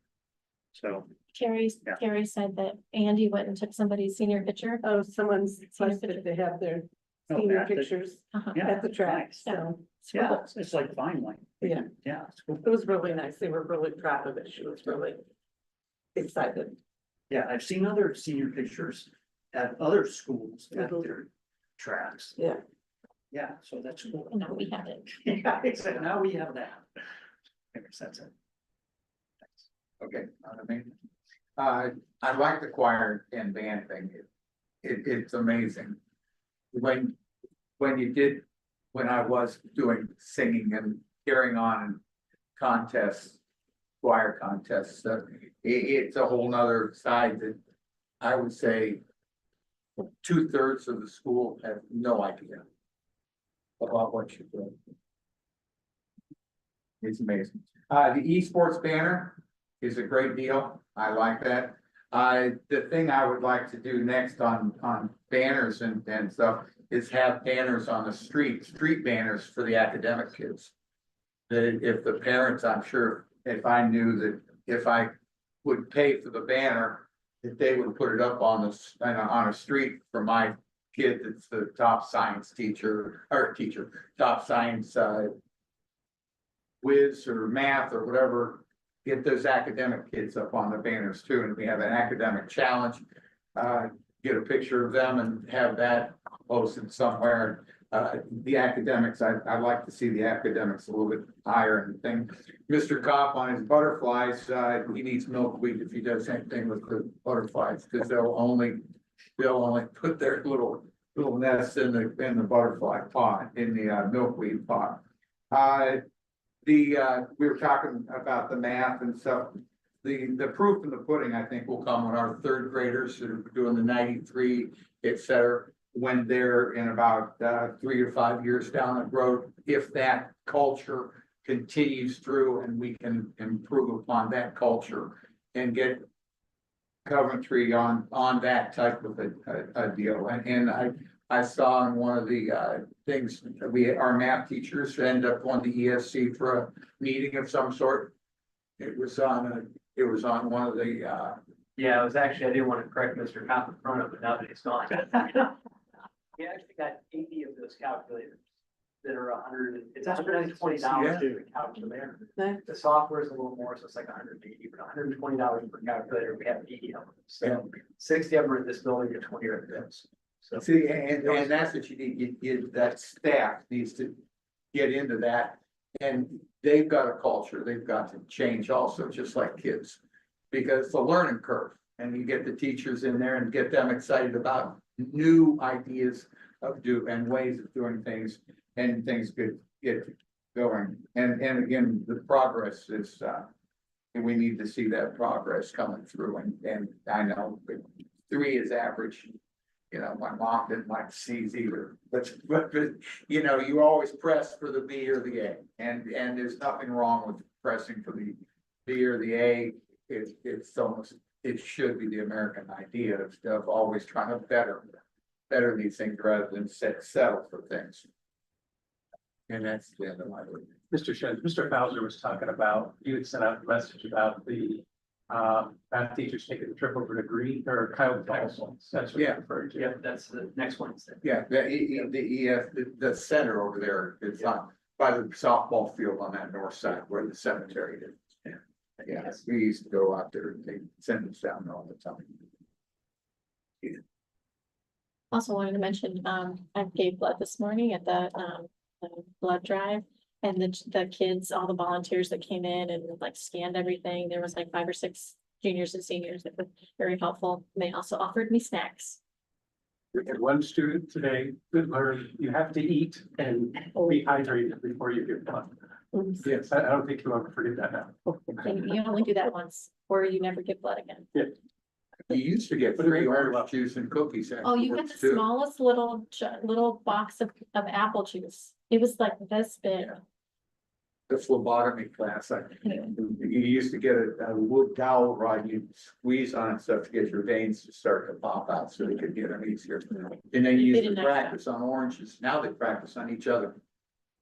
so. Terry said that Andy went and took somebody's senior picture. Oh, someone's requested to have their Oh, senior yeah, pictures Uh-huh. Yeah, at the track, nice. so Yeah, it's like fine wine. Yeah. Yeah, it's cool. it was really nice. They were really proud of it. She was really excited. Yeah, I've seen other senior pictures at other schools at Mhm. their tracks. Yeah. Yeah, so that's cool. Now we have it. Yeah, except now we have that. Makes sense. Okay, I mean, I like the choir and band thing. It's amazing. When I was doing singing and carrying on contests, choir contests, it's a whole nother side that I would say 2/3 of the school have no idea about what you're doing. It's amazing. The esports banner is a great deal. I like that. The thing I would like to do next on banners and stuff is have banners on the street banners for the academic kids. That if the parents, I'm sure, if I knew that if I would pay for the banner, that they would put it up on a street for my kid that's the top science top science, whiz or math or whatever, get those academic kids up on the banners too, and we have an academic challenge. Get a picture of them and have that posted somewhere. The academics, I'd like to see the academics a little bit higher and thing. Mr. Kopp on his butterflies, he needs milkweed if he does anything with the butterflies, because they'll only put their little nests in the butterfly pot, in the milkweed pot. We were talking about the math and stuff. The proof in the pudding, I think, will come when our third graders that are doing the 93, et cetera, when they're in about 3 or 5 years down the road, if that culture continues through and we can improve upon that culture and get Coventry on that type of a deal. And I saw in one of the things, our math teachers end up on the ESC for a meeting of some sort. It was on one of the Yeah, it was actually, I didn't want to correct Mr. Cop in front of, but now that he's gone. We actually got 80 of those calculators that are it's $120 to calculator. Nice. The software is a little more, so it's like 180, but $120 per calculator, we have 80 of them. So 60 of them are in this building, and 20 are at this. So see, and that's what you need, that staff needs to get into that. And they've got a culture, they've got to change also, just like kids. Because it's a learning curve, and you get the teachers in there and get them excited about new ideas and ways of doing things, and things could get going. And again, the progress is, and we need to see that progress coming through, and I know 3 is average. You know, my mom didn't like C's either, but you know, you always press for the B or the A, and there's nothing wrong with pressing for the B or the A. It's almost, it should be the American idea of always trying to better these things rather than settle for things. And that's the end of my. Mr. Bowser was talking about, you had sent out a message about the math teachers taking the trip over to Green or Kyle. That's what Yeah. you're referring to. yeah, that's the next Wednesday. Yeah, the center over there, it's on by the softball field on that north side where the cemetery is. Yeah, we used to go out there and they send us down there all the time. Also wanted to mention, I gave blood this morning at the blood drive. And the kids, all the volunteers that came in and like scanned everything, there was like 5 or 6 juniors and seniors that were very helpful. And they also offered me snacks. We had one student today that learned you have to eat and be hydrated before you get done. Yes, I don't think you'll ever forget that now. And you only do that once, or you never give blood again. You used to get free orange juice and cookies. Oh, you got afterwards, the too. smallest little box of apple juice. It was like this big. The phlebotomy class, Anyway. you used to get a wood dowel rod, you'd squeeze on it stuff to get your veins to start to pop out so they could get them easier. And then you They used did to a nice practice on oranges, now they practice on each other.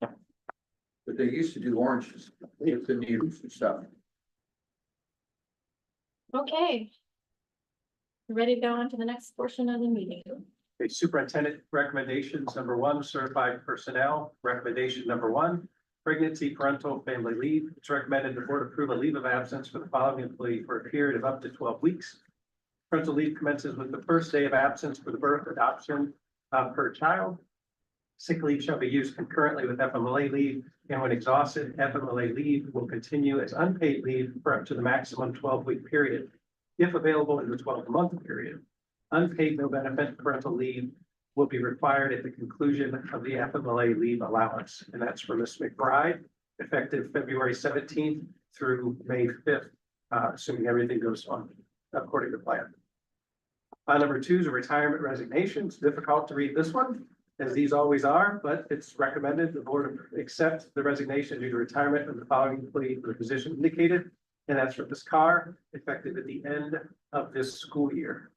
But they used to do oranges with the needles and stuff. Okay. Ready to go on to the next portion of the meeting? Okay, superintendent recommendations, number one, certified personnel, recommendation number one, pregnancy, parental, family leave. It's recommended the board approve a leave of absence for the following employee for a period of up to 12 weeks. Parental leave commences with the first day of absence for the birth, adoption per child. Sick leave shall be used concurrently with FMLA leave, and when exhausted, FMLA leave will continue as unpaid leave for up to the maximum 12-week period, if available in the 12-month period. Unpaid no benefit parental leave will be required at the conclusion of the FMLA leave allowance, and that's for Ms. McBride, effective February 17th through May 5th, assuming everything goes on according to plan. Number two is a retirement resignation. It's difficult to read this one, as these always are, but it's recommended the board accept the resignation due to retirement of the following employee for the position indicated, and that's for Ms. Carr, effective at the end of this school year.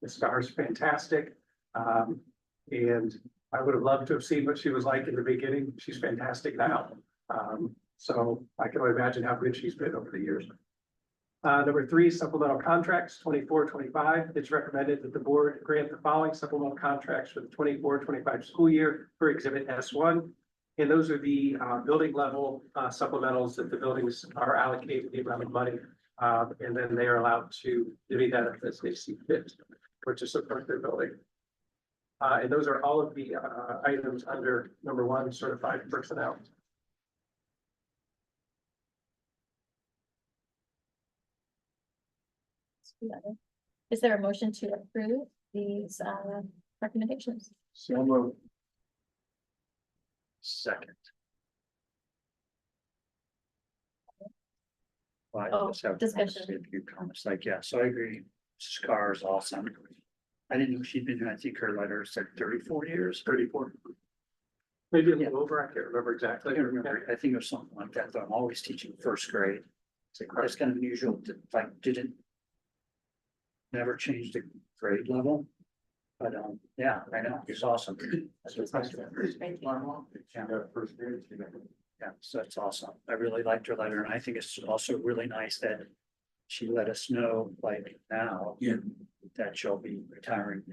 Ms. Carr is fantastic, and I would have loved to have seen what she was like in the beginning. She's fantastic now. So I can only imagine how good she's been over the years. Number three, supplemental contracts, 24-25. It's recommended that the board grant the following supplemental contracts for the 24-25 school year for exhibit S1. And those are the building level supplementals that the buildings are allocated the amount of money. And then they are allowed to divvy that up as they see fit, or to support their building. And those are all of the items under number one, certified personnel. Is there a motion to approve these recommendations? So moved. Second. Well, I Oh, just have discussion. a few comments, like, yeah, so I agree, Scar is awesome. I didn't know she'd been here, I think her letter said 34 years. 34. Maybe a little over, I can't remember I exactly. can't remember, I think it was something like that, though I'm always teaching first grade. That's kind of unusual, like, didn't. Never changed the grade level. But, yeah, I know, it's awesome. That's what I said. Yeah, so that's awesome. I really liked her letter, and I think it's also really nice that she let us know, like now, that she'll be retiring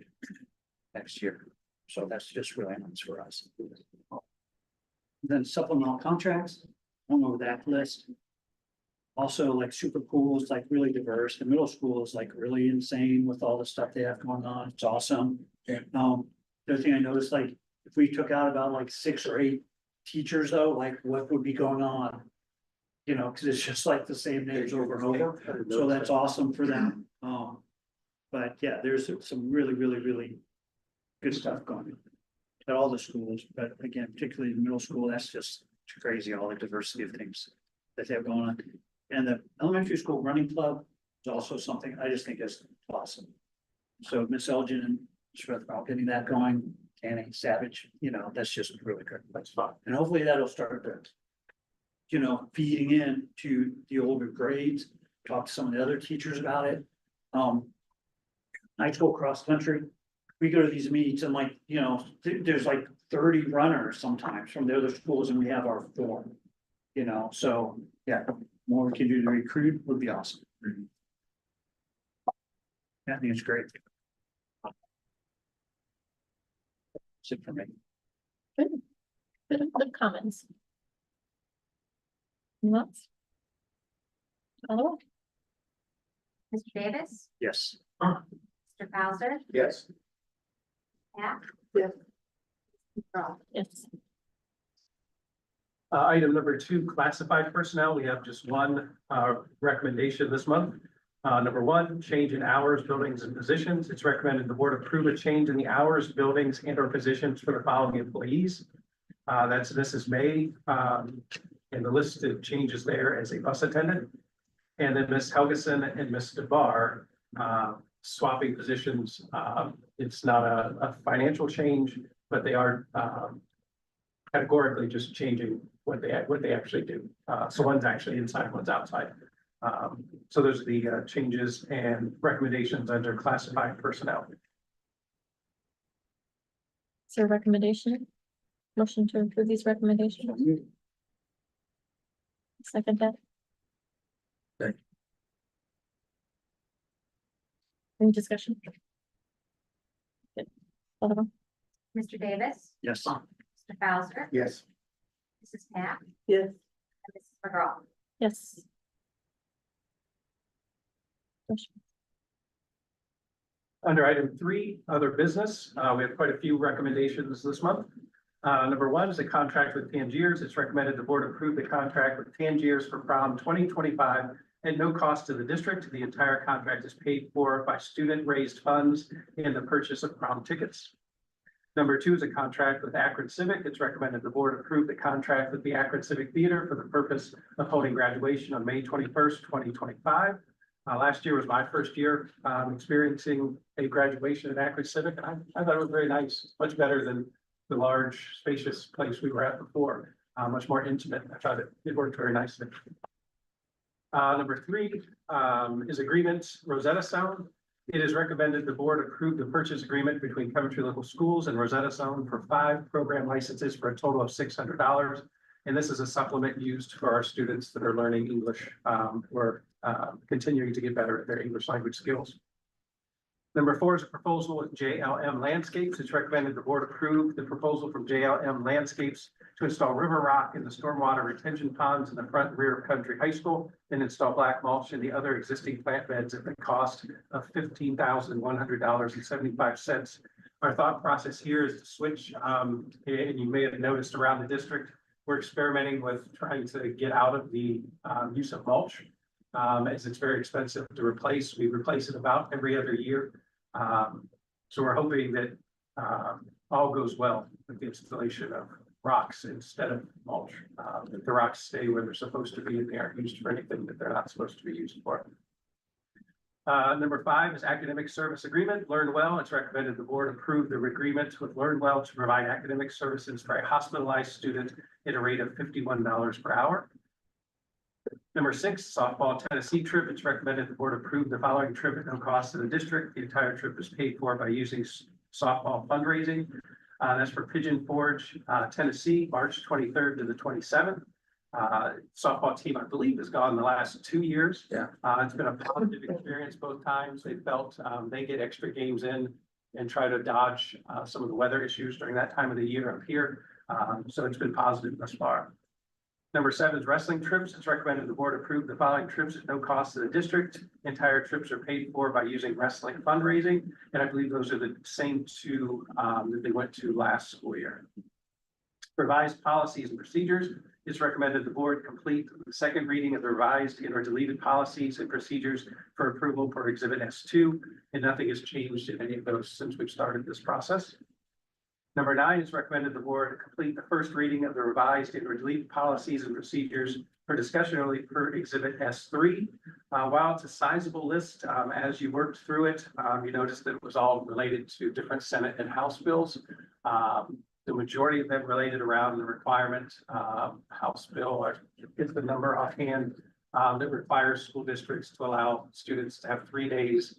next year. So that's just really nice for us. Then supplemental contracts, I'm over that list. Also, like super cool, it's like really diverse. The middle school is like really insane with all the stuff they have going on. It's awesome. Yeah. The other thing I noticed, like, if we took out about like 6 or 8 teachers though, like what would be going on? You know, because it's just like the same names over and over. So that's awesome for them. But yeah, there's some really good stuff going on at all the schools, but again, particularly the middle school, that's just crazy, all the diversity of things that they have going on. And the elementary school running club is also something I just think is awesome. So Miss Elgin and Smith about getting that going, Annie Savage, you know, that's just really good. That's fun. And hopefully that'll start to, you know, feeding in to the older grades, talk to some of the other teachers about it. I go cross country. We go to these meets and like, you know, there's like 30 runners sometimes from the other schools and we have our 4, you know, so yeah, more we can do to recruit would be awesome. Yeah, I think it's great. That's it for me. Good comments. Anyone else? Otherwise? Mr. Davis, Yes. Mr. Bowser, Yes. Pat. Yes. McGraw. Yes. Item number 2, classified personnel. We have just one recommendation this month. Number 1, change in hours, buildings, and positions. It's recommended the board approve a change in the hours, buildings, and/or positions for the following employees. That's Mrs. May, and the list of changes there as a bus attendant. And then Ms. Helgeson and Ms. DeBar, swapping positions. It's not a financial change, but they are categorically just changing what they actually do. So one's actually inside, one's outside. So those are the changes and recommendations under classified personnel. Is there a recommendation? Motion to approve these recommendations? Second that. Second. Any discussion? Good. Mr. Davis, Yes. Mr. Bowser, Yes. Mrs. Pat, Yes, and Mrs. McGraw. Yes. Under item 3, other business, we have quite a few recommendations this month. Number 1 is a contract with Tangiers. It's recommended the board approve the contract with Tangiers for prom 2025 at no cost to the district. The entire contract is paid for by student raised funds and the purchase of prom tickets. Number 2 is a contract with Akron Civic. It's recommended the board approve the contract with the Akron Civic Theater for the purpose of holding graduation on May 21st, 2025. Last year was my first year experiencing a graduation at Akron Civic, and I thought it was very nice, much better than the large spacious place we were at before, much more intimate. I thought it worked very nicely. Number 3 is agreements Rosetta Stone. It is recommended the board approve the purchase agreement between Coventry Local Schools and Rosetta Stone for 5 program licenses for a total of $600. And this is a supplement used for our students that are learning English or continuing to get better at their English language skills. Number 4 is a proposal with JLM Landscapes. It's recommended the board approve the proposal from JLM Landscapes to install river rock in the stormwater retention ponds in the front and rear of Country High School and install black mulch in the other existing plant beds at the cost of $15,100.75. Our thought process here is to switch, and you may have noticed around the district, we're experimenting with trying to get out of the use of mulch. As it's very expensive to replace. We replace it about every other year. So we're hoping that all goes well with the installation of rocks instead of mulch. That the rocks stay where they're supposed to be and they aren't used for anything that they're not supposed to be used for. Number 5 is academic service agreement. Learn Well. It's recommended the board approve the agreement with Learn Well to provide academic services for a hospitalized student at a rate of $51 per hour. Number 6, softball Tennessee trip. It's recommended the board approve the following trip at no cost to the district. The entire trip is paid for by using softball fundraising. That's for Pigeon Forge, Tennessee, March 23rd to the 27th. Softball team, I believe, has gone the last 2 years. Yeah. It's been a positive experience both times. They felt they get extra games in and try to dodge some of the weather issues during that time of the year up here. So it's been positive thus far. Number 7 is wrestling trips. It's recommended the board approve the following trips at no cost to the district. Entire trips are paid for by using wrestling fundraising. And I believe those are the same 2 that they went to last school year. Revised policies and procedures. It's recommended the board complete the second reading of the revised and or deleted policies and procedures for approval for Exhibit S2. And nothing has changed in any of those since we've started this process. Number 9 is recommended the board complete the first reading of the revised and or deleted policies and procedures for discussion only per Exhibit S3. While it's a sizable list, as you worked through it, you noticed that it was all related to different Senate and House bills. The majority of them related around the requirement, House bill, is the number offhand, that requires school districts to allow students to have 3 days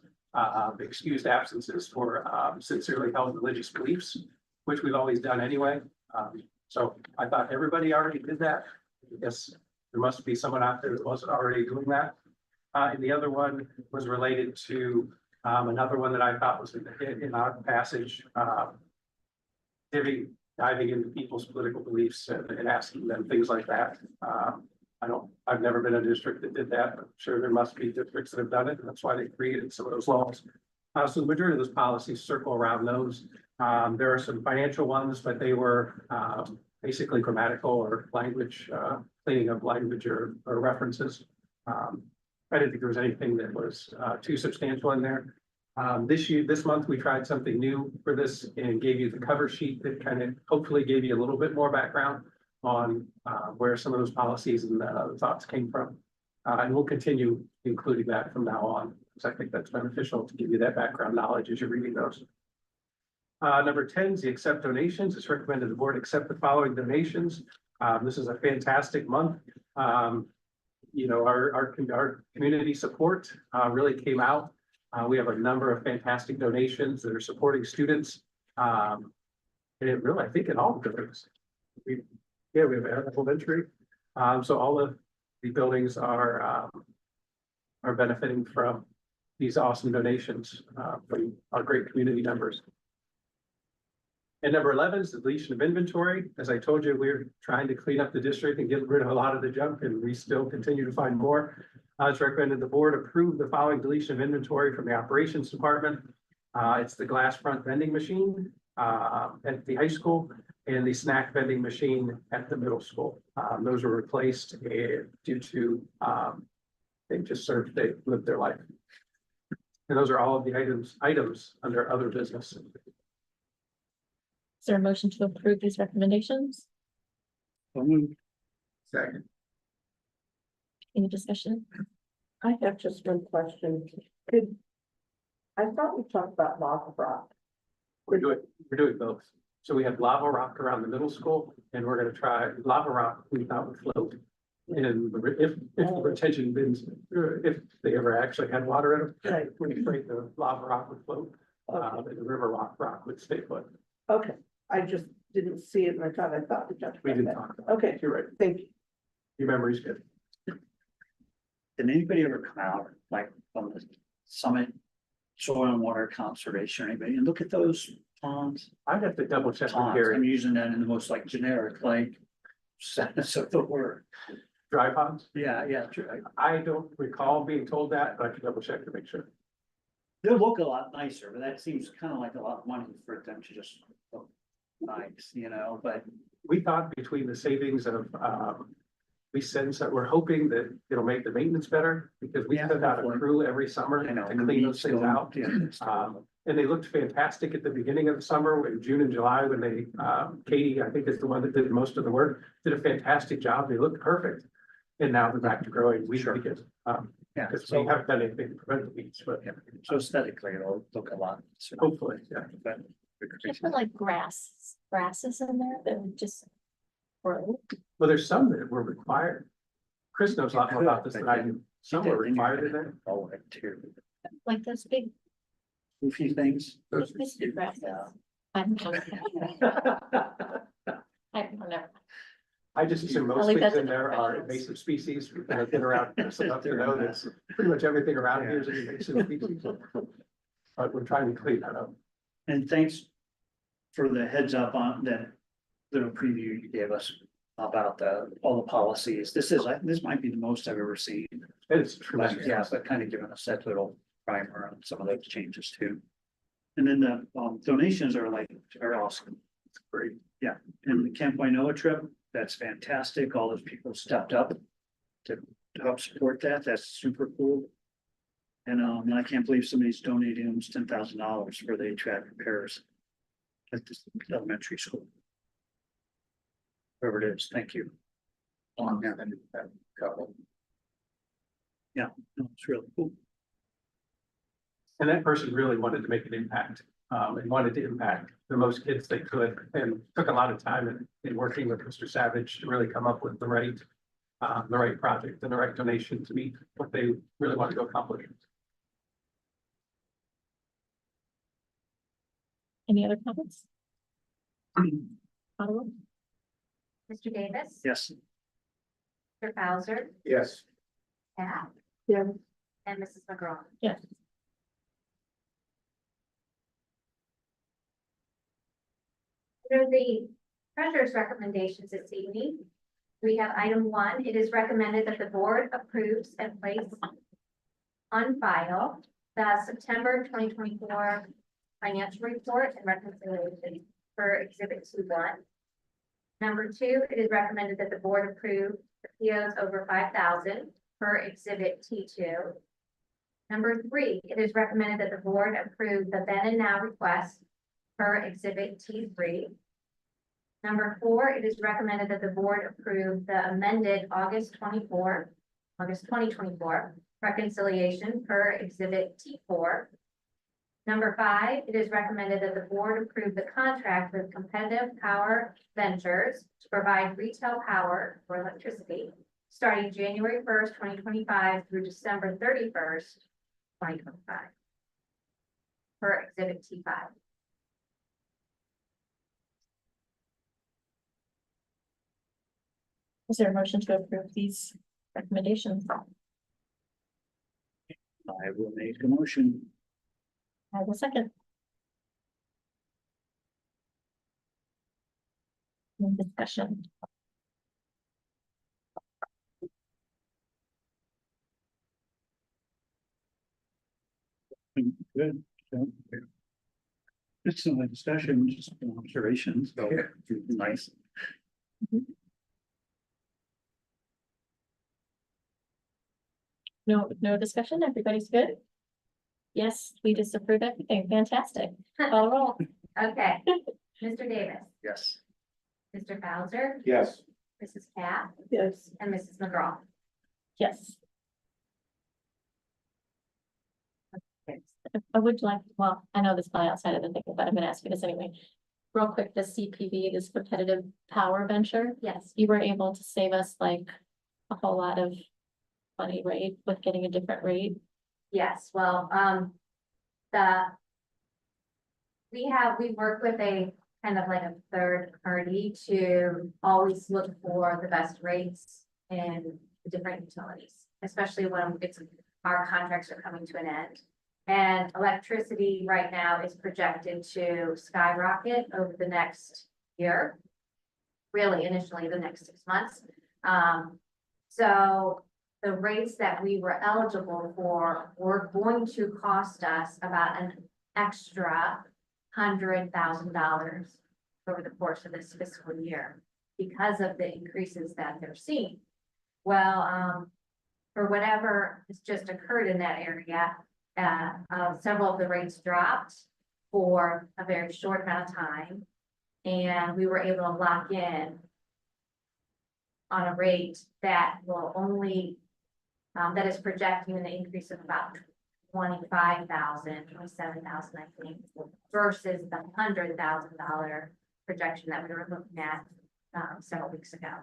excused absences for sincerely held religious beliefs, which we've always done anyway. So I thought everybody already did that. I guess there must be someone out there that wasn't already doing that. And the other one was related to another one that I thought was in our passage, diving into people's political beliefs and asking them things like that. I've never been in a district that did that, but I'm sure there must be districts that have done it, and that's why they created some of those laws. So the majority of those policies circle around those. There are some financial ones, but they were basically grammatical or language, cleaning up language or references. I didn't think there was anything that was too substantial in there. This month, we tried something new for this and gave you the cover sheet that kind of hopefully gave you a little bit more background on where some of those policies and thoughts came from. And we'll continue including that from now on, because I think that's beneficial to give you that background knowledge as you're reading those. Number 10 is the accept donations. It's recommended the board accept the following donations. This is a fantastic month. You know, our community support really came out. We have a number of fantastic donations that are supporting students. And it really, I think in all the buildings. We have elementary. So all of the buildings are benefiting from these awesome donations from our great community members. And number 11 is the deletion of inventory. As I told you, we're trying to clean up the district and get rid of a lot of the junk, and we still continue to find more. It's recommended the board approve the following deletion of inventory from the operations department. It's the glass front vending machine at the high school and the snack vending machine at the middle school. Those were replaced due to they lived their life. And those are all of the items under other business. Is there a motion to approve these recommendations? Second. Any discussion? I have just one question. I thought we talked about lava rock. We're doing both. So we have lava rock around the middle school, and we're gonna try lava rock we thought would float. And if the retention bins, if they ever actually had water in them, Right. we're afraid the lava rock would float. And the river rock would stay put. Okay, I just didn't see it and I thought we talked We about didn't that. talk about it. Okay, You're right. thank you. Your memory's good. Did anybody ever come out like from the summit soil and water conservation or anybody and look at those ponds? I'd have to double check with Ponds, Gary. I'm using that in the most like generic, like sense of the word. Dry ponds? Yeah. I don't recall being told that, but I can double check to make sure. They'll look a lot nicer, but that seems kind of like a lot of money for them to just look nice, but We thought between the savings of, we sense that we're hoping that it'll make the maintenance better because we Yeah, send out a hopefully. crew every summer I know. to clean those things out. And they looked fantastic at the beginning of the summer, in June and July, when they, Katie, I think is the one that did most of the work, did a fantastic job. They looked perfect. And now they're back to growing weeds Sure. because, Yeah, because so, we haven't done anything to prevent the weeds, but so aesthetically, it'll look a lot. hopefully, yeah. But Just put like grasses in there that would just grow. Well, there's some that were required. Chris knows a lot more about this than I do. Some were required in there. all right, too. Like those big, Goofy things. those big grasses. I don't know. I don't know. I just assume I'll most leave things that to in the there are professionals. invasive species. I've been around so enough to know that pretty much everything around here is an invasive species. But we're trying to clean that up. And thanks for the heads up on that little preview you gave us about all the policies. This might be the most I've ever seen. It's tremendous. Yeah, but kind of giving us that little primer on some of those changes too. And then the donations are awesome. It's great. Yeah, and the Camp Wainoa trip, that's fantastic. All those people stepped up to help support that. That's super cool. And I can't believe somebody's donating almost $10,000 for the HVAC repairs at this elementary school. Whoever it is, thank you. Couple. Yeah, no, it's really cool. And that person really wanted to make an impact, and wanted to impact the most kids they could, and took a lot of time in working with Mr. Savage to really come up with the right project and the right donation to meet what they really want to accomplish. Any other comments? Ottawa? Mr. Davis. Yes. Mr. Bowser. Yes. Pat. Yeah. And Mrs. McGraw. Yes. Under the treasurer's recommendations this evening, we have item 1. It is recommended that the board approves and place on file the September 2024 financial report and reconciliation for Exhibit 2-1. Number 2, it is recommended that the board approve the POs over 5,000 for Exhibit T2. Number 3, it is recommended that the board approve the then and now request per Exhibit T3. Number 4, it is recommended that the board approve the amended August 2024 reconciliation per Exhibit T4. Number 5, it is recommended that the board approve the contract with Competitive Power Ventures to provide retail power for electricity starting January 1st, 2025 through December 31st, 2025 per Exhibit T5. Is there a motion to approve these recommendations? I will make a motion. I will second. Any discussion? Good. So, it's not a discussion, just observations. So nice. No discussion, everybody's good? Yes, we disapprove everything, fantastic, all roll. Okay, Mr. Davis, Yes. Mr. Bowser, Yes. Mrs. Cap, Yes, and Mrs. McGraw. Yes. I would like, well, I know this is probably outside of the thing, but I'm gonna ask you this anyway. Real quick, the CPV, this competitive power venture, Yes, you were able to save us like a whole lot of money, right, with getting a different rate? yes, well, we work with a kind of like a third party to always look for the best rates in the different utilities, especially when our contracts are coming to an end. And electricity right now is projected to skyrocket over the next year. Really, initially the next 6 months. So the rates that we were eligible for were going to cost us about an extra $100,000 over the course of this fiscal year because of the increases that they're seeing. Well, for whatever has just occurred in that area, several of the rates dropped for a very short amount of time. And we were able to lock in on a rate that will only, that is projecting an increase of about 27,000, I think, versus the $100,000 projection that we were looking at several weeks ago.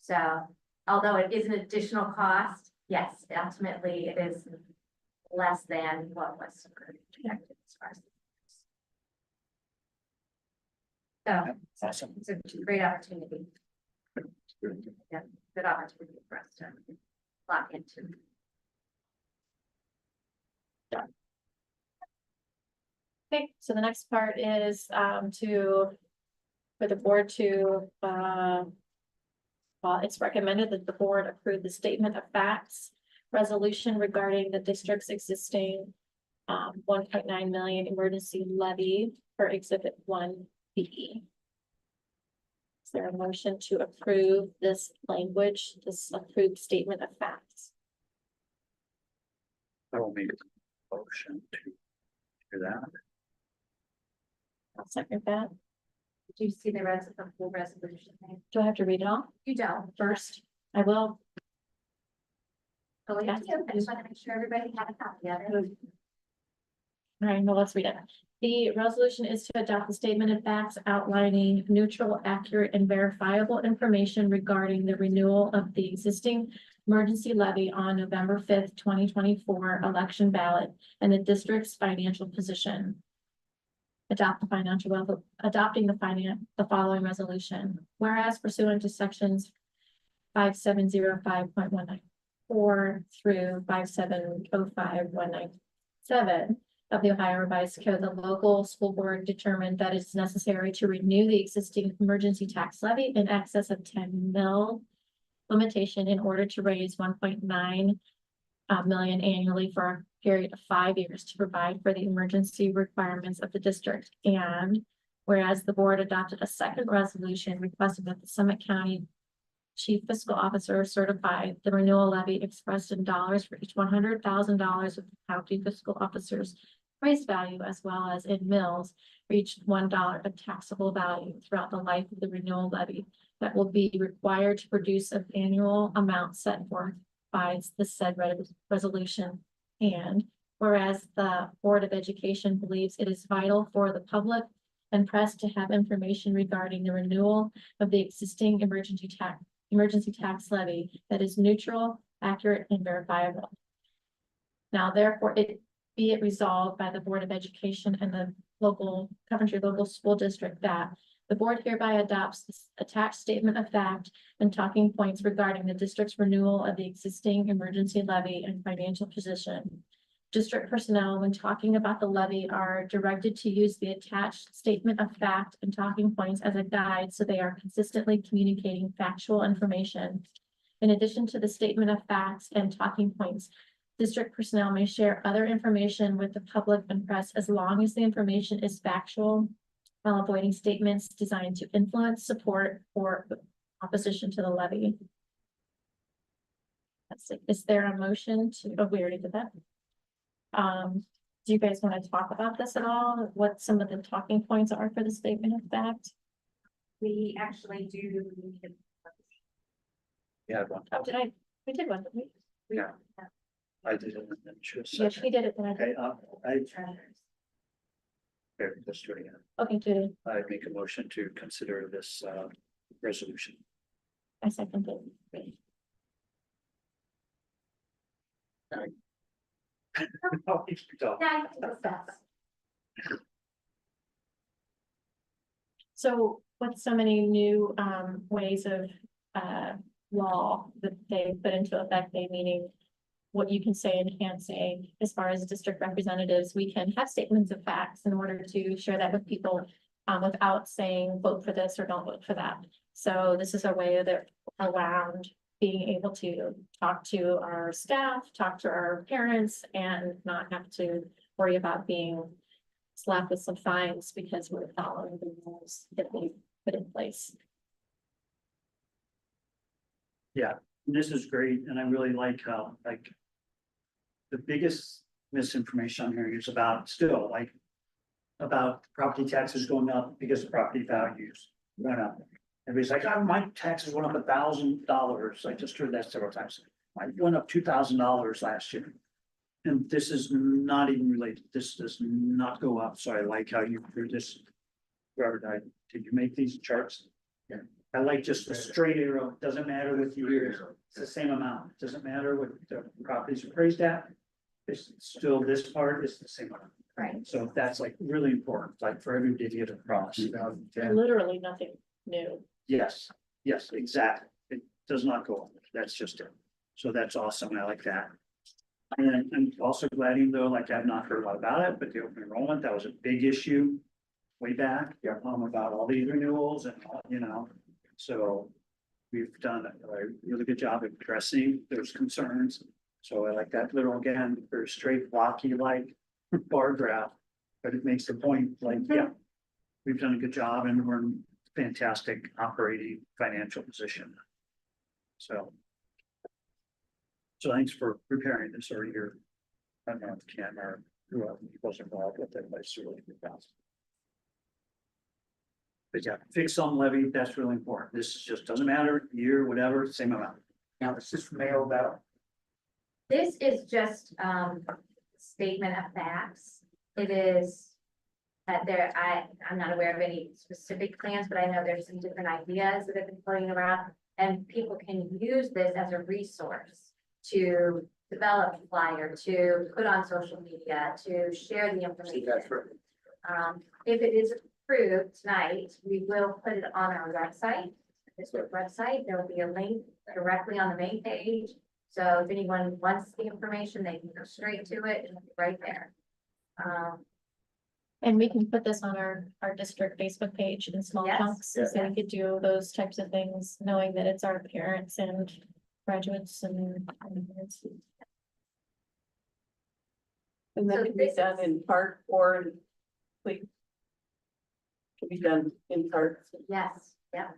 So although it is an additional cost, yes, ultimately it is less than what was projected as far as. So Awesome. it's a great opportunity. Yeah, good opportunity for us to lock into. Okay, so the next part is for the board to well, it's recommended that the board approve the statement of facts resolution regarding the district's existing 1.9 million emergency levy for exhibit 1B. Is there a motion to approve this language, this approved statement of facts? I will make a motion to do that. I'll second that. Do you see the full resolution? Do I have to read it all You don't. first? I will. Oh, yeah, I just want to make sure everybody had a copy of it. All right, well, let's read it. The resolution is to adopt the statement of facts outlining neutral, accurate, and verifiable information regarding the renewal of the existing emergency levy on November 5th, 2024 election ballot and the district's financial position. Adopting the following resolution. Whereas pursuant to sections 5705.194 through 5705.197 of the Ohio Revised Code, the local school board determined that it's necessary to renew the existing emergency tax levy in excess of 10 mil limitation in order to raise 1.9 million annually for a period of 5 years to provide for the emergency requirements of the district. And whereas the board adopted a second resolution requesting that the Summit County Chief Fiscal Officer certify the renewal levy expressed in dollars for each $100,000 of the county fiscal officer's price value, as well as in mills for each $1 of taxable value throughout the life of the renewal levy that will be required to produce an annual amount set forth by the said resolution. And whereas the Board of Education believes it is vital for the public and press to have information regarding the renewal of the existing emergency tax levy that is neutral, accurate, and verifiable. Now, therefore, be it resolved by the Board of Education and the Coventry local school district that the board hereby adopts this attached statement of fact and talking points regarding the district's renewal of the existing emergency levy and financial position. District personnel, when talking about the levy, are directed to use the attached statement of fact and talking points as a guide, so they are consistently communicating factual information. In addition to the statement of facts and talking points, district personnel may share other information with the public and press as long as the information is factual, while avoiding statements designed to influence, support, or opposition to the levy. That's it. Is there a motion to, oh, we already did that. Do you guys want to talk about this at all? What some of the talking points are for the statement of fact? We actually do. Yeah, Oh, we did one, didn't we? Yeah. I did it. Yes, we did it. Then I Okay, did. let's do it again. Okay, Judy, I make a motion to consider this, resolution. I second it. Yeah, I think that's. So with so many new ways of law that they put into effect, they meaning what you can say and can't say as far as district representatives, we can have statements of facts in order to share that with people without saying vote for this or don't vote for that. So this is a way that around being able to talk to our staff, talk to our parents, and not have to worry about being slapped with some fines because we're following the rules that they put in place. This is great, and I really like how, like, the biggest misinformation I'm hearing is about still, like, about property taxes going up because the property values went up. Everybody's like, oh, my taxes went up $1,000. I just heard that several times. Mine went up $2,000 last year. And this is not even related. This does not go up. So I like how you drew this. Robert, did you make these charts? Yeah. I like just the straight arrow. Doesn't matter what the year is. It's the same amount. Doesn't matter what the properties are appraised at. It's still, this part is the same amount. Right. So that's like really important, like for everybody to get across. 2010. Literally nothing new. Yes, yes, exactly. It does not go up. That's just it. So that's awesome. I like that. And then I'm also glad, even though like I've not heard a lot about it, but the open enrollment, that was a big issue way back. Yeah, about all these renewals and, you know, so we've done a really good job of addressing those concerns. So I like that little, again, very straight, blocky, like bar graph, but it makes the point like, yeah, we've done a good job and we're in fantastic operating financial position. So thanks for preparing this, or your, I don't know, Ken or whoever was involved with it, but it's really good. But yeah, fix some levy, that's really important. This is just, doesn't matter, year, whatever, same amount. Now, it's just mailed out. This is just, statement of facts. It is. I'm not aware of any specific plans, but I know there's some different ideas that have been floating around. And people can use this as a resource to develop a flyer, to put on social media, to share the information. That's right. If it is approved tonight, we will put it on our website, district website. There will be a link directly on the main page. So if anyone wants the information, they can go straight to it and it'll be right there. And we can put this on our district Facebook page in small Yes. chunks, so we could do those types of things, knowing that it's our parents and graduates and. And that So can be this done is- in part or please. Can be done in parts. Yes, yeah.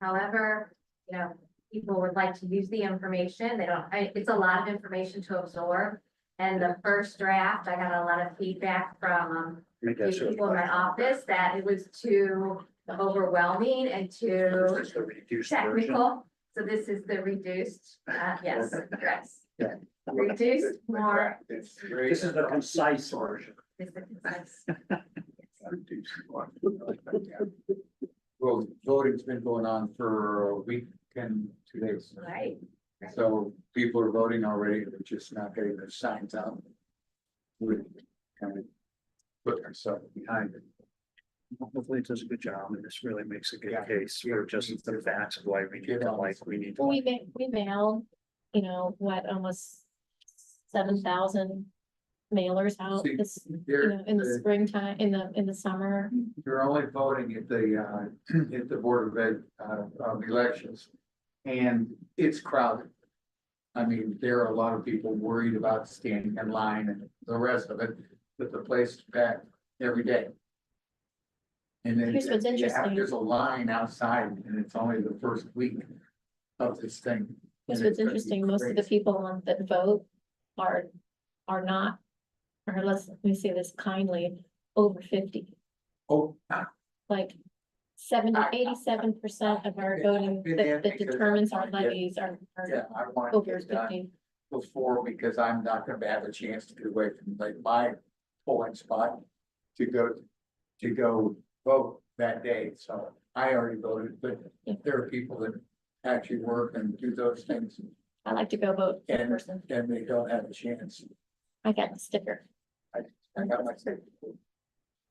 However, you know, people would like to use the information. They don't, it's a lot of information to absorb. And the first draft, I got a lot of feedback from Make the that sort of. people in my office that it was too overwhelming and too This is the reduced version. technical. So this is the reduced, yes, yes. Yeah. Reduced more. It's great. This is the concise version. Is the concise. Well, voting's been going on for a week and 2 days. Right. So people are voting already, they're just not getting their signs out. We kind of put ourselves behind it. Hopefully it does a good job and this really makes a good Yeah. case for just the facts of why we need to like, we need to. Well, we mailed, you know, what, almost 7,000 mailers out See, this, There, in the springtime, in the summer. you're only voting at the Board of Ed, elections. And it's crowded. I mean, there are a lot of people worried about standing in line and the rest of it, but the place is packed every day. And then Here's what's interesting. there's a line outside and it's only the first week of this thing. Here's And what's it's gonna be interesting, most of the crazy. people that vote are not, or let me say this kindly, over 50. Oh, Like 87% of our voting that determines our levies are yeah, I want to over get done 50. before, because I'm not gonna have a chance to get away from like my polling spot to go vote that day, so I already voted, but Yeah. there are people that actually work and do those things, I like to go vote in and, person. and they don't have a chance. I got the sticker. I got my say.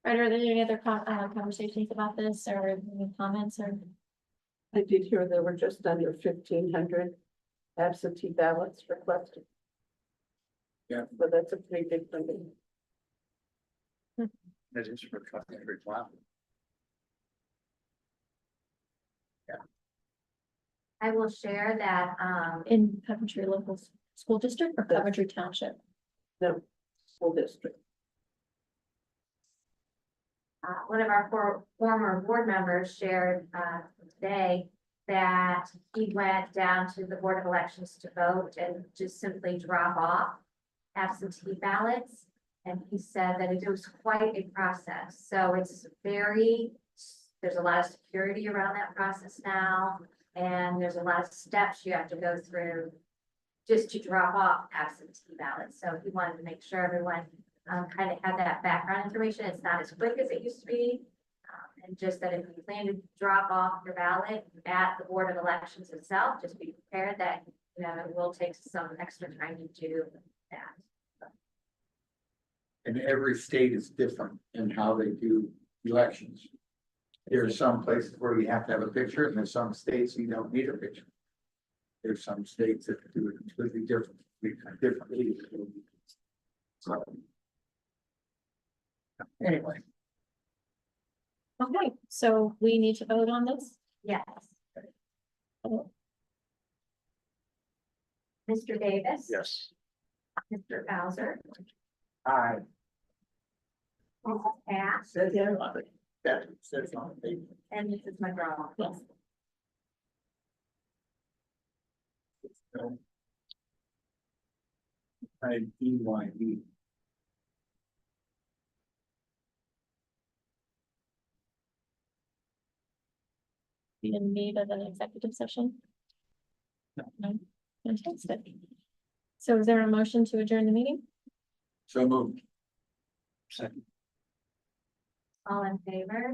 Right, are there any other conversations about this or any comments or? I did hear there were just under 1,500 absentee ballots requested. Yeah. But that's a pretty big number. That is for Coventry, wow. I will share that, In Coventry local school district or Coventry Township? No, school district. one of our former board members shared, today that he went down to the Board of Elections to vote and just simply drop off absentee ballots. And he said that it was quite a process. So it's there's a lot of security around that process now. And there's a lot of steps you have to go through just to drop off absentee ballots. So he wanted to make sure everyone kind of had that background information. It's not as quick as it used to be. And just that if you plan to drop off your ballot at the Board of Elections itself, just be prepared that, it will take some extra time to do that. And every state is different in how they do elections. There are some places where you have to have a picture, and there's some states you don't need a picture. There's some states that do it completely differently. So. Anyway, Okay, so we need to vote on this? Yes. Oh, Mr. Davis. Yes. Mr. Bowser. I Mrs. Cass. said that says on the paper. And Mrs. McGraw. yes. So, IDYE. We in need of an executive session? No. Fantastic. So is there a motion to adjourn the meeting? So moved. All in favor?